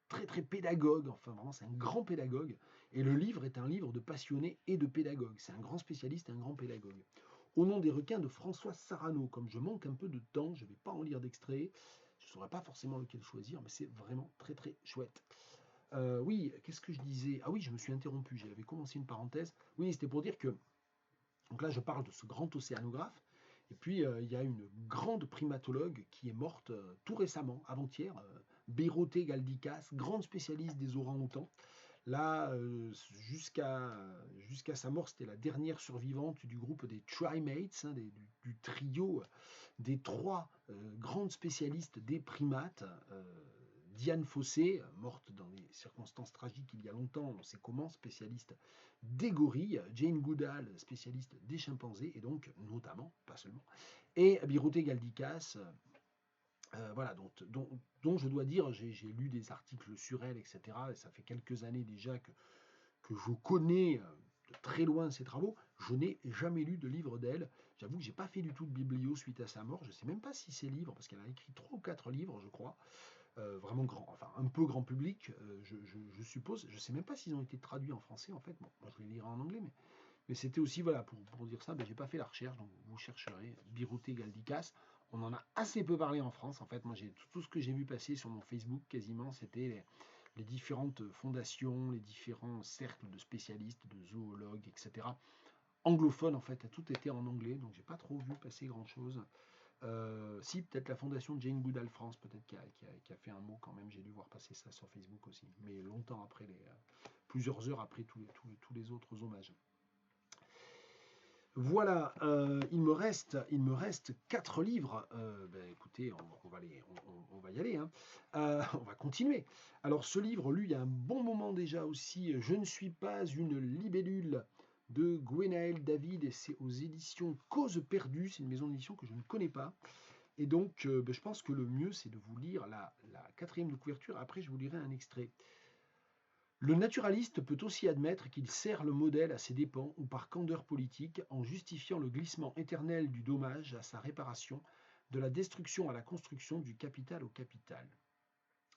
très très pédagogue, enfin vraiment c'est un grand pédagogue. Et le livre est un livre de passionné et de pédagogue. C'est un grand spécialiste et un grand pédagogue. Au nom des requins de François Sarano, comme je manque un peu de temps, je ne vais pas en lire d'extrait, je ne saurais pas forcément lequel choisir, mais c'est vraiment très très chouette. Oui, qu'est-ce que je disais? Ah oui, je me suis interrompu, j'avais commencé une parenthèse. Oui, c'était pour dire que, donc là je parle de ce grand océanographe, et puis il y a une grande primatologue qui est morte tout récemment, avant-hier, Beiroté Galdikas, grande spécialiste des orang-outans. Là, jusqu'à sa mort, c'était la dernière survivante du groupe des Trimates, hein, du trio des trois grandes spécialistes des primates. Diane Fossé, morte dans des circonstances tragiques il y a longtemps, on sait comment, spécialiste des gorilles, Jane Goodall, spécialiste des chimpanzés, et donc notamment, pas seulement, et Biruté Galdikas, voilà, dont je dois dire, j'ai lu des articles sur elle, etc., et ça fait quelques années déjà que je connais de très loin ses travaux. Je n'ai jamais lu de livre d'elle. J'avoue que j'ai pas fait du tout de biblio suite à sa mort. Je ne sais même pas si ses livres, parce qu'elle a écrit 3 ou 4 livres, je crois, vraiment grand, enfin un peu grand public, je suppose. Je ne sais même pas s'ils ont été traduits en français, en fait. Bon, moi je les lirai en anglais, mais c'était aussi, voilà, pour dire ça, j'ai pas fait la recherche, donc vous chercherez Biruté Galdikas. On en a assez peu parlé en France, en fait. Moi, tout ce que j'ai vu passer sur mon Facebook, quasiment, c'était les différentes fondations, les différents cercles de spécialistes, de zoologues, etc. Anglophones, en fait, tout était en anglais, donc j'ai pas trop vu passer grand-chose. Si, peut-être la fondation Jane Goodall France, peut-être qui a fait un mot quand même, j'ai dû voir passer ça sur Facebook aussi, mais longtemps après, plusieurs heures après tous les autres hommages. Voilà, il me reste 4 livres. Écoutez, on va y aller, hein. On va continuer. Alors, ce livre, lu il y a un bon moment déjà aussi, Je ne suis pas une libellule, de Gwenaël David, et c'est aux éditions Cause perdue. C'est une maison d'édition que je ne connais pas. Et donc, je pense que le mieux, c'est de vous lire la quatrième de couverture. Après, je vous lirai un extrait. Le naturaliste peut aussi admettre qu'il sert le modèle à ses dépens ou par candeur politique, en justifiant le glissement éternel du dommage à sa réparation, de la destruction à la construction, du capital au capital.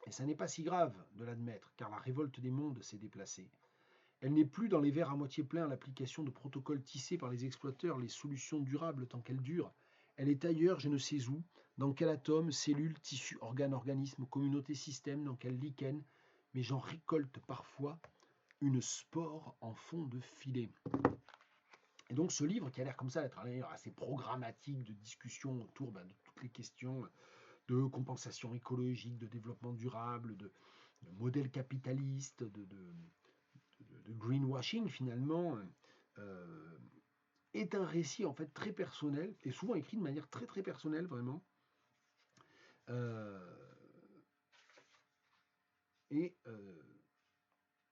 Et ça n'est pas si grave de l'admettre, car la révolte des mondes s'est déplacée. Elle n'est plus dans les verres à moitié pleins à l'application de protocoles tissés par les exploiteurs, les solutions durables tant qu'elles durent. Elle est ailleurs, je ne sais où, dans quel atome, cellule, tissu, organe, organisme, communauté, système, dans quel lichen, mais j'en récolte parfois une spore en fond de filet. Et donc ce livre, qui a l'air comme ça d'être un livre assez programmatique de discussion autour de toutes les questions de compensation écologique, de développement durable, de modèle capitaliste, de greenwashing finalement, euh, est un récit en fait très personnel et souvent écrit de manière très très personnelle vraiment. Euh, et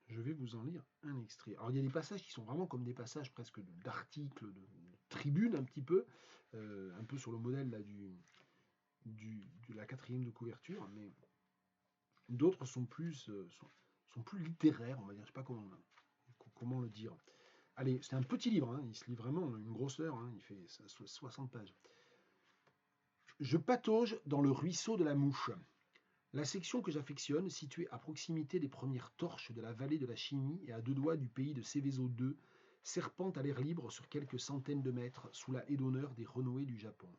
je vais vous en lire un extrait. Alors il y a des passages qui sont vraiment comme des passages presque d'articles, de tribunes un petit peu, un peu sur le modèle là, de la quatrième de couverture, mais d'autres sont sont plus littéraires, on va dire, je ne sais pas comment le dire. Allez, c'est un petit livre, hein, il se lit vraiment une grosseur, hein, il fait 60 pages. Je patauge dans le ruisseau de la Mouche. La section que j'affectionne, située à proximité des premières torches de la vallée de la chimie et à 2 doigts du pays de Céveso II, serpente à l'air libre sur quelques centaines de mètres sous la haie d'honneur des Renoés du Japon.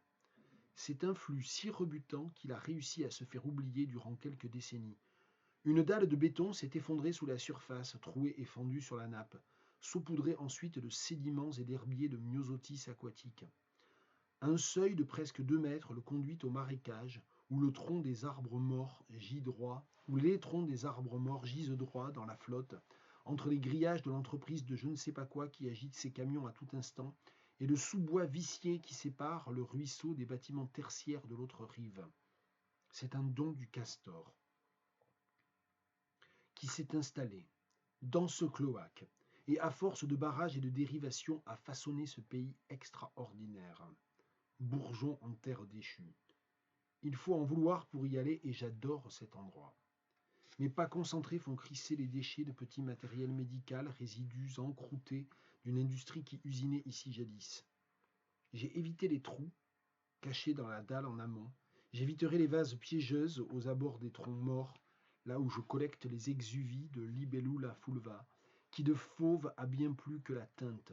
C'est un flux si rebutant qu'il a réussi à se faire oublier durant quelques décennies. Une dalle de béton s'est effondrée sous la surface, trouée et fendue sur la nappe, saupoudrée ensuite de sédiments et d'herbiers de myosotis aquatique. Un seuil de presque 2 mètres le conduit au marécage, où le tronc des arbres morts gît droit, où les troncs des arbres morts gisent droit dans la flotte, entre les grillages de l'entreprise de je ne sais pas quoi qui agite ses camions à tout instant, et le sous-bois vicié qui sépare le ruisseau des bâtiments tertiaires de l'autre rive. C'est un don du castor qui s'est installé dans ce cloaque, et à force de barrages et de dérivations a façonné ce pays extraordinaire. Bourgeon en terre déchue. Il faut en vouloir pour y aller et j'adore cet endroit. Mes pas concentrés font crisser les déchets de petits matériels médicaux, résidus encroutés d'une industrie qui usinait ici jadis. J'ai évité les trous cachés dans la dalle en amont. J'éviterai les vases piégeuses aux abords des troncs morts, là où je collecte les exuvies de Libellula fulva, qui de fauve a bien plus que la teinte.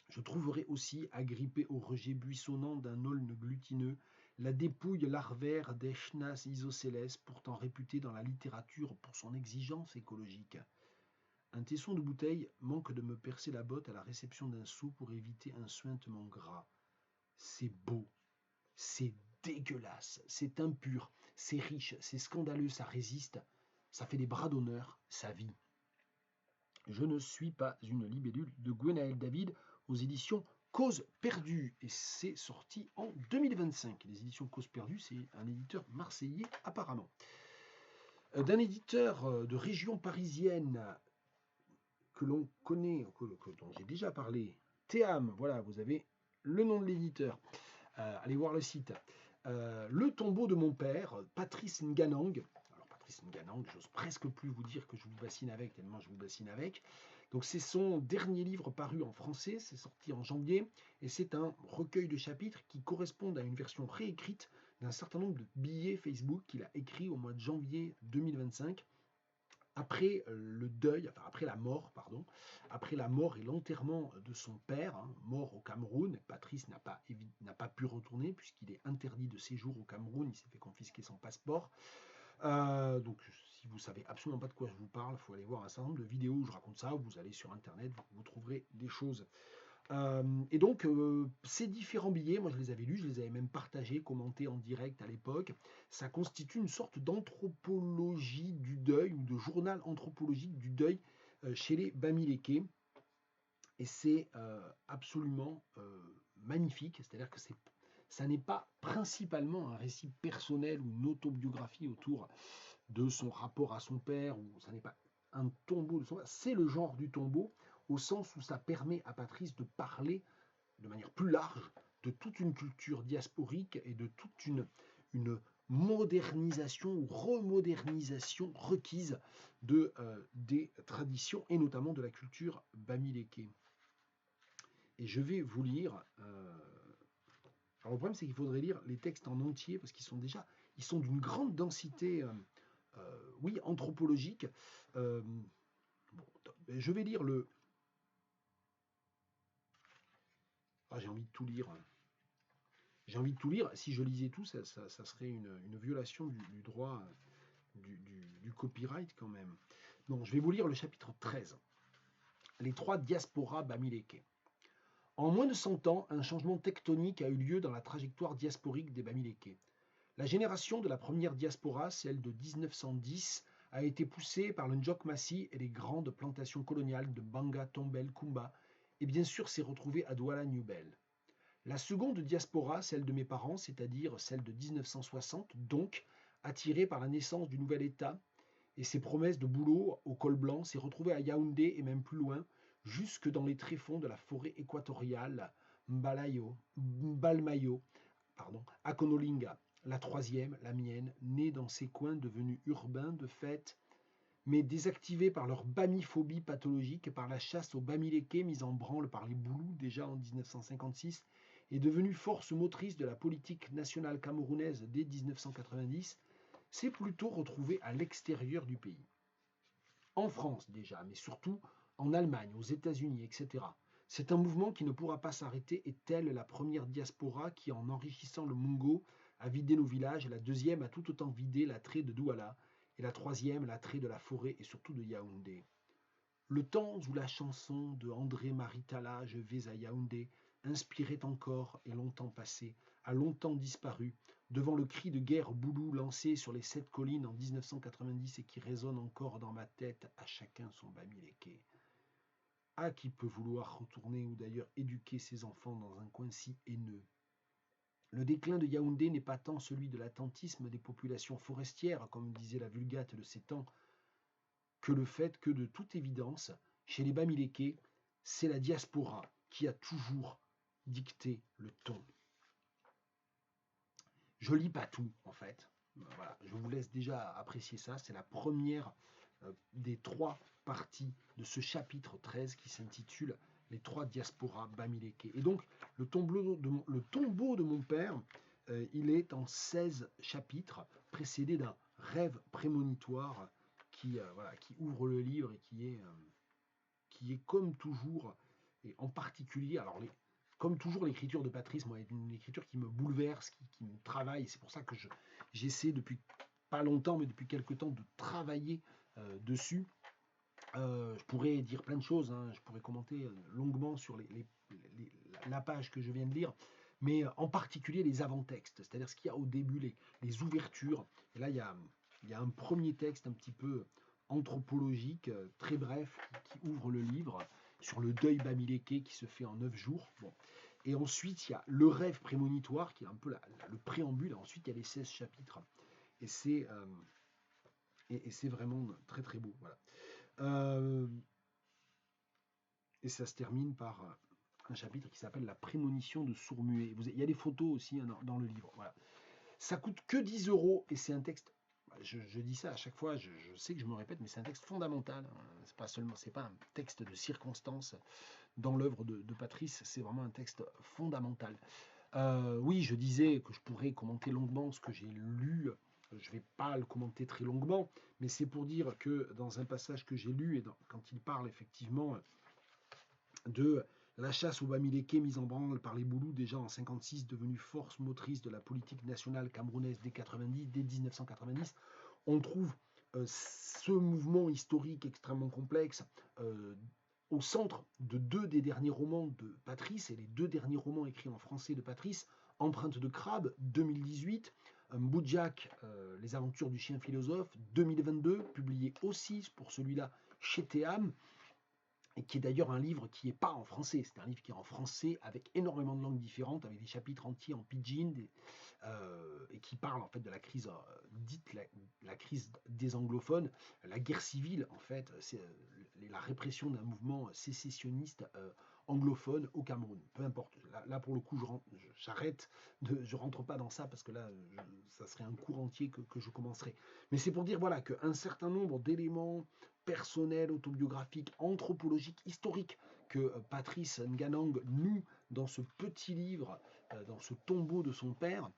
Je trouverai aussi, agrippé au rejet buissonnant d'un aulne glutineux, la dépouille larvaire d'Echnas isocéles, pourtant réputée dans la littérature pour son exigence écologique. Un tesson de bouteille manque de me percer la botte à la réception d'un sou pour éviter un suintement gras. C'est beau, c'est dégueulasse, c'est impur, c'est riche, c'est scandaleux, ça résiste, ça fait des bras d'honneur, ça vit. Je ne suis pas une libellule de Gwenaël David aux éditions Cause perdue et c'est sorti en 2025. Les éditions Cause perdue, c'est un éditeur marseillais apparemment. D'un éditeur de région parisienne que l'on connaît, dont j'ai déjà parlé, Théam, voilà, vous avez le nom de l'éditeur. Allez voir le site. Le tombeau de mon père, Patrice Nganang. Alors Patrice Nganang, j'ose presque plus vous dire que je vous bassine avec, tellement je vous bassine avec. Donc c'est son dernier livre paru en français, c'est sorti en janvier, et c'est un recueil de chapitres qui correspondent à une version réécrite d'un certain nombre de billets Facebook qu'il a écrits au mois de janvier 2025 après le deuil, enfin après la mort, pardon, après la mort et l'enterrement de son père, hein, mort au Cameroun. Patrice n'a pas pu retourner puisqu'il est interdit de séjour au Cameroun, il s'est fait confisquer son passeport. Donc si vous savez absolument pas de quoi je vous parle, il faut aller voir un certain nombre de vidéos où je raconte ça, vous allez sur internet, vous trouverez des choses. Et donc, ces différents billets, moi je les avais lus, je les avais même partagés, commentés en direct à l'époque. Ça constitue une sorte d'anthropologie du deuil ou de journal anthropologique du deuil chez les Bamileke. Et c'est absolument magnifique, c'est-à-dire que ça n'est pas principalement un récit personnel ou une autobiographie autour de son rapport à son père, ou ça n'est pas un tombeau de son père, c'est le genre du tombeau au sens où ça permet à Patrice de parler de manière plus large de toute une culture diasporique et de toute une modernisation ou remodernisation requise des traditions et notamment de la culture bamileke. Et je vais vous lire. Alors le problème c'est qu'il faudrait lire les textes en entier parce qu'ils sont d'une grande densité oui, anthropologique. Bon, je vais lire le... Ah, j'ai envie de tout lire. J'ai envie de tout lire. Si je lisais tout, ça serait une violation du droit, du copyright quand même. Non, je vais vous lire le chapitre 13. Les trois diasporas Bamileke. En moins de 100 ans, un changement tectonique a eu lieu dans la trajectoire diasporique des Bamileke. La génération de la première diaspora, celle de 1910, a été poussée par le Njokmassi et les grandes plantations coloniales de Banga, Tombel, Kumba, et bien sûr s'est retrouvée à Douala New Bell. La seconde diaspora, celle de mes parents, c'est-à-dire celle de 1960, donc, attirée par la naissance du nouvel État et ses promesses de boulot au col blanc, s'est retrouvée à Yaoundé et même plus loin, jusque dans les tréfonds de la forêt équatoriale Mbalmayo, à Konolinga. La troisième, la mienne, née dans ces coins devenus urbains de fait, mais désactivés par leur bamiphobie pathologique et par la chasse aux bamileke mise en branle par les Boulous déjà en 1956, est devenue force motrice de la politique nationale camerounaise dès 1990, s'est plutôt retrouvée à l'extérieur du pays. En France déjà, mais surtout en Allemagne, aux États-Unis, etc. C'est un mouvement qui ne pourra pas s'arrêter et telle la première diaspora qui, en enrichissant le Mungo, a vidé nos villages, la deuxième a tout autant vidé l'attrait de Douala, et la troisième l'attrait de la forêt et surtout de Yaoundé. Le temps où la chanson de André Maritala, Je vais à Yaoundé, inspirait encore et longtemps passé, a longtemps disparu, devant le cri de guerre boulou lancé sur les 7 collines en 1990 et qui résonne encore dans ma tête, à chacun son bamileke. Ah, qui peut vouloir retourner ou d'ailleurs éduquer ses enfants dans un coin si haineux. Le déclin de Yaoundé n'est pas tant celui de l'attentisme des populations forestières, comme disait la Vulgate de ces temps, que le fait que, de toute évidence, chez les Bamileke, c'est la diaspora qui a toujours dicté le ton. Je lis pas tout, en fait. Voilà, je vous laisse déjà apprécier ça. C'est la première des 3 parties de ce chapitre 13 qui s'intitule Les 3 diasporas Bamileke. Et donc, le tombeau de mon père, il est en 16 chapitres, précédé d'un rêve prémonitoire qui ouvre le livre et qui est comme toujours, et en particulier, alors comme toujours l'écriture de Patrice, moi, est une écriture qui me bouleverse, qui me travaille, c'est pour ça que j'essaie depuis pas longtemps, mais depuis quelque temps, de travailler dessus. Je pourrais dire plein de choses, hein, je pourrais commenter longuement sur la page que je viens de lire, mais en particulier les avant-textes, c'est-à-dire ce qu'il y a au début, les ouvertures. Et là, il y a un premier texte un petit peu anthropologique, très bref, qui ouvre le livre sur le deuil bamileke qui se fait en 9 jours. Bon. Et ensuite, il y a le rêve prémonitoire, qui est un peu le préambule. Ensuite, il y a les 16 chapitres. Et c'est vraiment très très beau. Voilà. Et ça se termine par un chapitre qui s'appelle La prémonition de sourd-muet. Il y a des photos aussi hein, dans le livre. Voilà. Ça coûte que 10 euros et c'est un texte. Je dis ça à chaque fois, je sais que je me répète, mais c'est un texte fondamental. C'est pas un texte de circonstance dans l'œuvre de Patrice, c'est vraiment un texte fondamental. Oui, je disais que je pourrais commenter longuement ce que j'ai lu. Je ne vais pas le commenter très longuement, mais c'est pour dire que dans un passage que j'ai lu, et quand il parle effectivement de la chasse aux Bamileke mise en branle par les Boulous déjà en 56, devenue force motrice de la politique nationale camerounaise dès 1990, on trouve ce mouvement historique extrêmement complexe au centre de 2 des derniers romans de Patrice, et les 2 derniers romans écrits en français de Patrice, Empreinte de crabe, 2018, Boudjak, Les aventures du chien philosophe, 2022, publié aussi pour celui-là chez Théam, et qui est d'ailleurs un livre qui n'est pas en français, c'est un livre qui est en français avec énormément de langues différentes, avec des chapitres entiers en pidgin, et qui parle en fait de la crise dite la crise des anglophones, la guerre civile en fait, c'est la répression d'un mouvement sécessionniste anglophone au Cameroun. Peu importe. Là pour le coup, j'arrête, je rentre pas dans ça parce que là, ça serait un cours entier que je commencerai. Mais c'est pour dire voilà qu'un certain nombre d'éléments personnels, autobiographiques, anthropologiques, historiques que Patrice Nganang noue dans ce petit livre, dans ce tombeau de son père,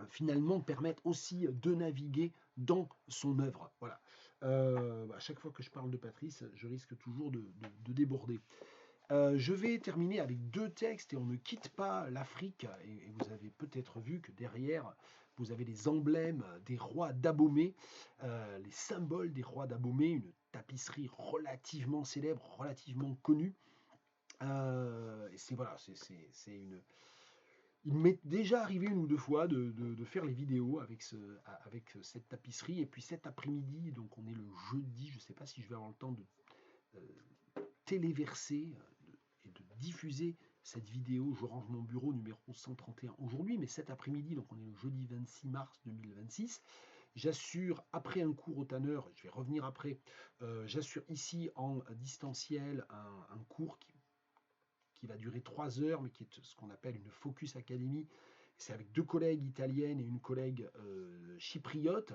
finalement permettent aussi de naviguer dans son œuvre. Voilà. À chaque fois que je parle de Patrice, je risque toujours de déborder. Je vais terminer avec deux textes et on ne quitte pas l'Afrique. Et vous avez peut-être vu que derrière, vous avez les emblèmes des rois d'Abomey, les symboles des rois d'Abomey, une tapisserie relativement célèbre, relativement connue. Et c'est voilà, c'est une. Il m'est déjà arrivé une ou deux fois de faire les vidéos avec cette tapisserie. Et puis cet après-midi, donc on est le jeudi, je ne sais pas si je vais avoir le temps de téléverser et de diffuser cette vidéo. Je range mon bureau numéro 131 aujourd'hui, mais cet après-midi, donc on est le jeudi 26 mars 2026, j'assure après un cours au tanneur, je vais revenir après, j'assure ici en distanciel un cours qui va durer 3 heures, mais qui est ce qu'on appelle une Focus Academy. C'est avec deux collègues italiennes et une collègue chypriote.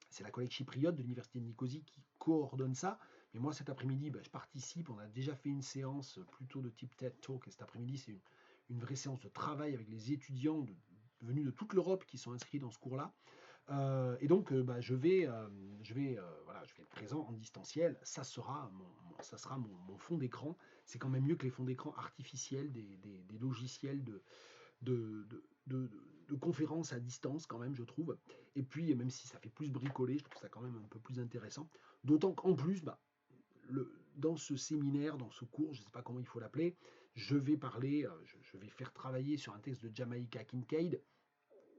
C'est la collègue chypriote de l'université de Nicosie qui coordonne ça. Mais moi, cet après-midi, je participe. On a déjà fait une séance plutôt de type TED Talk. Et cet après-midi, c'est une vraie séance de travail avec les étudiants venus de toute l'Europe qui sont inscrits dans ce cours-là. Et donc, voilà, je vais être présent en distanciel. Ça sera mon fond d'écran. C'est quand même mieux que les fonds d'écran artificiels des logiciels de, de, de, de conférences à distance quand même, je trouve. Et puis, même si ça fait plus bricoler, je trouve ça quand même un peu plus intéressant. D'autant qu'en plus, dans ce séminaire, dans ce cours, je ne sais pas comment il faut l'appeler, je vais parler, je vais faire travailler sur un texte de Jamaica Kincaid,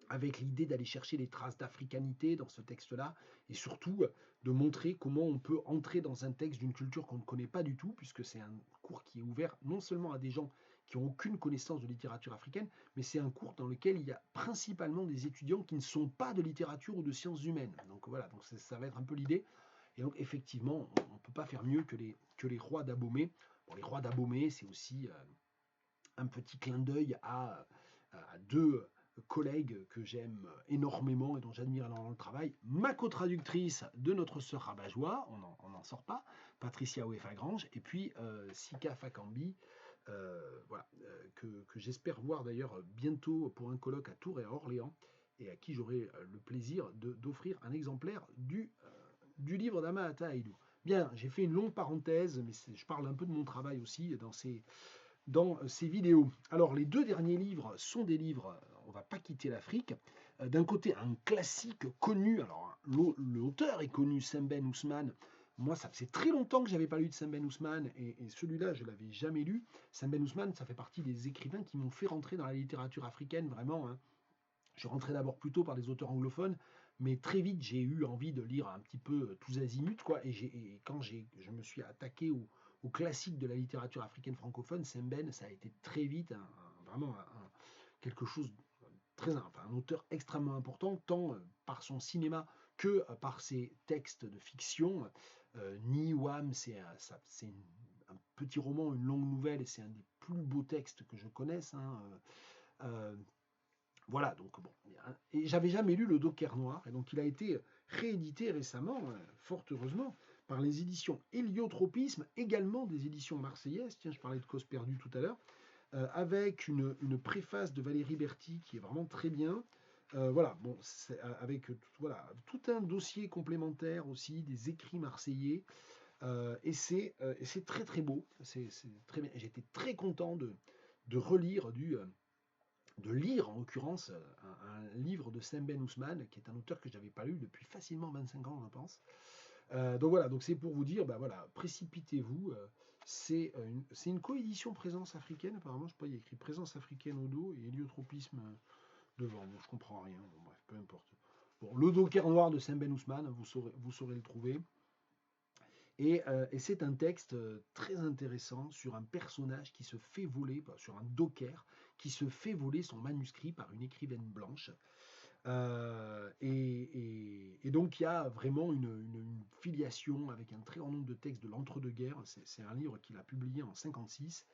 avec l'idée d'aller chercher les traces d'africanité dans ce texte-là, et surtout de montrer comment on peut entrer dans un texte d'une culture qu'on ne connaît pas du tout, puisque c'est un cours qui est ouvert non seulement à des gens qui n'ont aucune connaissance de littérature africaine, mais c'est un cours dans lequel il y a principalement des étudiants qui ne sont pas de littérature ou de sciences humaines. Donc voilà, donc ça va être un peu l'idée. Et donc effectivement, on ne peut pas faire mieux que les rois d'Abomey. Bon, les rois d'Abomey, c'est aussi un petit clin d'œil à deux collègues que j'aime énormément et dont j'admire énormément le travail. Ma co-traductrice de notre sœur Rabat-Joie, on n'en sort pas, Patricia Ouefa-Grange, et puis Sika Fakambi, que j'espère voir d'ailleurs bientôt pour un colloque à Tours et à Orléans, et à qui j'aurai le plaisir d'offrir un exemplaire du livre d'Amahata Aïdou. Bien, j'ai fait une longue parenthèse, mais je parle un peu de mon travail aussi dans ces vidéos. Alors, les deux derniers livres sont des livres, on ne va pas quitter l'Afrique. D'un côté, un classique connu, alors l'auteur est connu, Sembène Ousmane. Moi, ça faisait très longtemps que je n'avais pas lu de Sembène Ousmane, et celui-là, je ne l'avais jamais lu. Sembène Ousmane, ça fait partie des écrivains qui m'ont fait rentrer dans la littérature africaine, vraiment. Hein. Je rentrais d'abord plutôt par des auteurs anglophones, mais très vite j'ai eu envie de lire un petit peu tous azimuts, quoi. Et quand je me suis attaqué aux classiques de la littérature africaine francophone, Sembène, ça a été très vite vraiment quelque chose enfin, un auteur extrêmement important, tant par son cinéma que par ses textes de fiction. Ni Wam, un petit roman, une longue nouvelle, et c'est un des plus beaux textes que je connaisse. Hein. Euh, voilà, donc bon. Et j'avais jamais lu Le Docker Noir, et donc il a été réédité récemment, fort heureusement, par les éditions Héliotropisme, également des éditions marseillaises. Tiens, je parlais de Cause perdue tout à l'heure, avec une préface de Valérie Berti qui est vraiment très bien. Voilà, bon, avec voilà, tout un dossier complémentaire aussi, des écrits marseillais, et c'est très très beau. C'est très bien. J'étais très content de relire de lire en l'occurrence un livre de Sembène Ousmane, qui est un auteur que je n'avais pas lu depuis facilement 25 ans, je pense. Donc voilà, donc c'est pour vous dire, voilà, précipitez-vous. C'est une coédition Présence africaine, apparemment, je sais pas, il y a écrit Présence africaine au dos et héliotropisme devant. Bon, je comprends rien, bon, bref, peu importe. Bon, le docker noir de Sembène Ousmane, vous saurez le trouver. Et c'est un texte très intéressant sur un personnage qui se fait voler, sur un docker, qui se fait voler son manuscrit par une écrivaine blanche. Et donc il y a vraiment une filiation avec un très grand nombre de textes de l'entre-deux-guerres. C'est un livre qu'il a publié en 56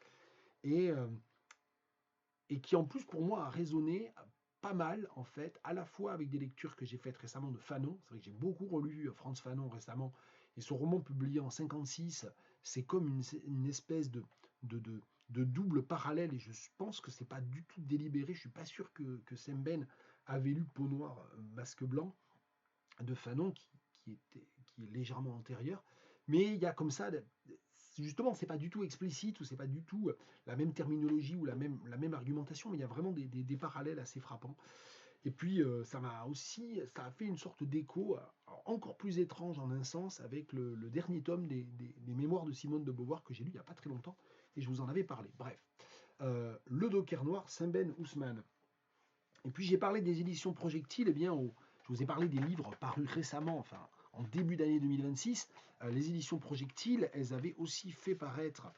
et, euh, et qui en plus pour moi a résonné pas mal en fait, à la fois avec des lectures que j'ai faites récemment de Fanon. C'est vrai que j'ai beaucoup relu Frantz Fanon récemment, et son roman publié en 56, c'est comme une espèce de, de, de double parallèle, et je pense que c'est pas du tout délibéré. Je suis pas sûr que Semben avait lu Peau noire, masque blanc. de Fanon qui est légèrement antérieur. Mais il y a comme ça, justement, c'est pas du tout explicite ou c'est pas du tout la même terminologie ou la même argumentation, mais il y a vraiment des parallèles assez frappants. Et puis, ça a fait une sorte d'écho encore plus étrange en un sens avec le dernier tome des Mémoires de Simone de Beauvoir que j'ai lu il n'y a pas très longtemps et je vous en avais parlé. Bref, Le Docker Noir, Saint-Ben Ousmane. Et puis j'ai parlé des éditions Projectiles, eh bien, je vous ai parlé des livres parus récemment, enfin en début d'année 2026. Les éditions Projectiles, elles avaient aussi fait paraître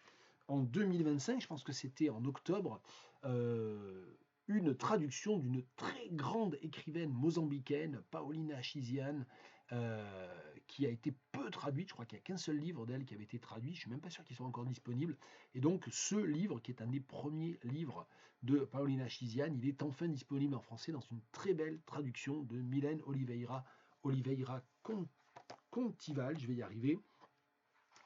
en 2025, je pense que c'était en octobre, euh, une traduction d'une très grande écrivaine mozambicaine, Paulina Chiziane, qui a été peu traduite. Je crois qu'il n'y a qu'un seul livre d'elle qui avait été traduit. Je ne suis même pas sûr qu'il soit encore disponible. Et donc, ce livre, qui est un des premiers livres de Paulina Chiziane, il est enfin disponible en français dans une très belle traduction de Mylène Oliveira Contival, je vais y arriver.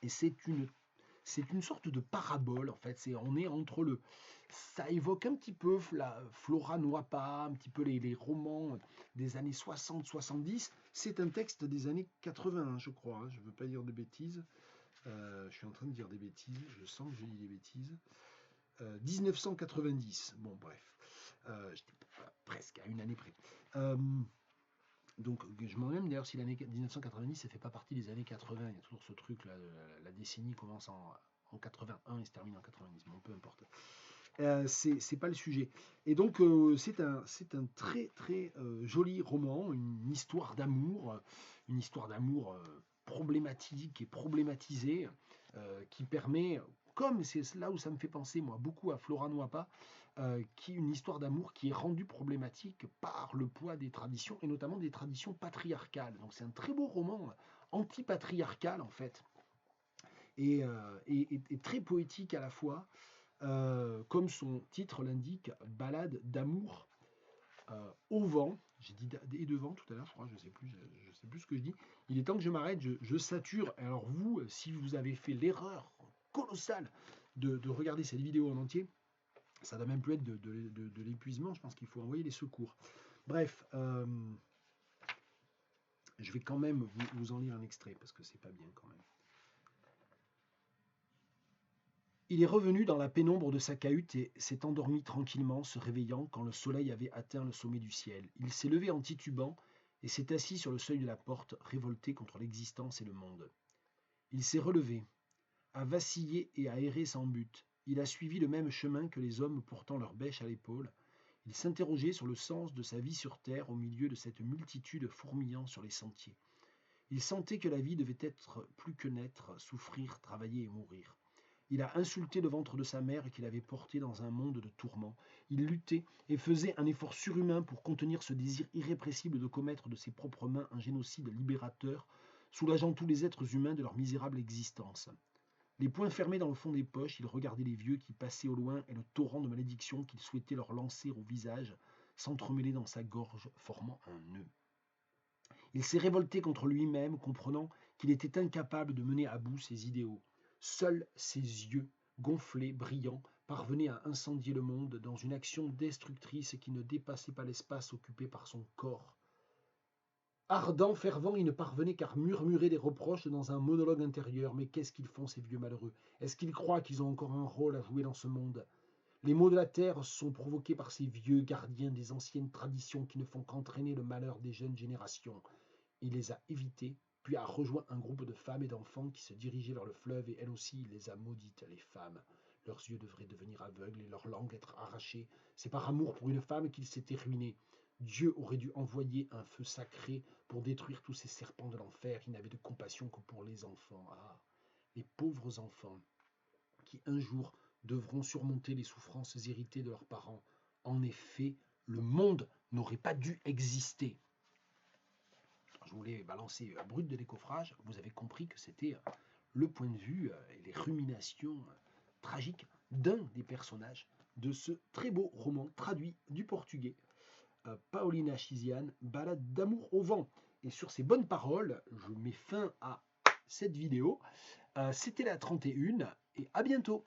Et c'est une sorte de parabole en fait. On est entre ça évoque un petit peu la Flora Nwapa, un petit peu les romans des années 60-70. C'est un texte des années 80, je crois. Je ne veux pas dire de bêtises. Je suis en train de dire des bêtises. Je sens que je dis des bêtises. 1990. Bon, bref. J'étais presque à une année près. Donc je m'en demande d'ailleurs si l'année 1990 ça fait pas partie des années 80. Il y a toujours ce truc là, la décennie commence en 81 et se termine en 90. Bon, peu importe. C'est pas le sujet. Et donc c'est un très très joli roman, une histoire d'amour problématique et problématisée qui permet, comme c'est là où ça me fait penser moi beaucoup à Flora Nwapa, qui est une histoire d'amour qui est rendue problématique par le poids des traditions et notamment des traditions patriarcales. Donc c'est un très beau roman anti-patriarcal en fait et très poétique à la fois. Comme son titre l'indique, balade d'amour au vent. J'ai dit et de vent tout à l'heure, je crois, je sais plus ce que je dis. Il est temps que je m'arrête, je sature. Alors vous, si vous avez fait l'erreur colossale de regarder cette vidéo en entier, ça doit même plus être de l'épuisement, je pense qu'il faut envoyer les secours. Bref, je vais quand même vous en lire un extrait, parce que c'est pas bien quand même. Il est revenu dans la pénombre de sa cahute et s'est endormi tranquillement, se réveillant quand le soleil avait atteint le sommet du ciel. Il s'est levé en titubant et s'est assis sur le seuil de la porte, révolté contre l'existence et le monde. Il s'est relevé, a vacillé et a erré sans but. Il a suivi le même chemin que les hommes portant leur bêche à l'épaule. Il s'interrogeait sur le sens de sa vie sur terre au milieu de cette multitude fourmillant sur les sentiers. Il sentait que la vie devait être plus que naître, souffrir, travailler et mourir. Il a insulté le ventre de sa mère qu'il avait porté dans un monde de tourments. Il luttait et faisait un effort surhumain pour contenir ce désir irrépressible de commettre de ses propres mains un génocide libérateur, soulageant tous les êtres humains de leur misérable existence. Les poings fermés dans le fond des poches, il regardait les vieux qui passaient au loin et le torrent de malédictions qu'il souhaitait leur lancer au visage, s'entremêler dans sa gorge, formant un nœud. Il s'est révolté contre lui-même, comprenant qu'il était incapable de mener à bout ses idéaux. Seuls ses yeux, gonflés, brillants, parvenaient à incendier le monde dans une action destructrice qui ne dépassait pas l'espace occupé par son corps. Ardent, fervent, il ne parvenait qu'à murmurer des reproches dans un monologue intérieur. Mais qu'est-ce qu'ils font, ces vieux malheureux? Est-ce qu'ils croient qu'ils ont encore un rôle à jouer dans ce monde? Les maux de la terre sont provoqués par ces vieux gardiens des anciennes traditions qui ne font qu'entraîner le malheur des jeunes générations. Il les a évités, puis a rejoint un groupe de femmes et d'enfants qui se dirigeaient vers le fleuve, et elle aussi, il les a maudites, les femmes. Leurs yeux devraient devenir aveugles et leur langue être arrachée. C'est par amour pour une femme qu'il s'était ruiné. Dieu aurait dû envoyer un feu sacré pour détruire tous ces serpents de l'enfer. Il n'avait de compassion que pour les enfants. Ah, les pauvres enfants qui un jour devront surmonter les souffrances héritées de leurs parents. En effet, le monde n'aurait pas dû exister. Je voulais balancer brut de décoffrage. Vous avez compris que c'était le point de vue et les ruminations tragiques d'un des personnages de ce très beau roman traduit du portugais, Paulina Chiziane, Balade d'amour au vent. Et sur ces bonnes paroles, je mets fin à cette vidéo. C'était la 31 et à bientôt.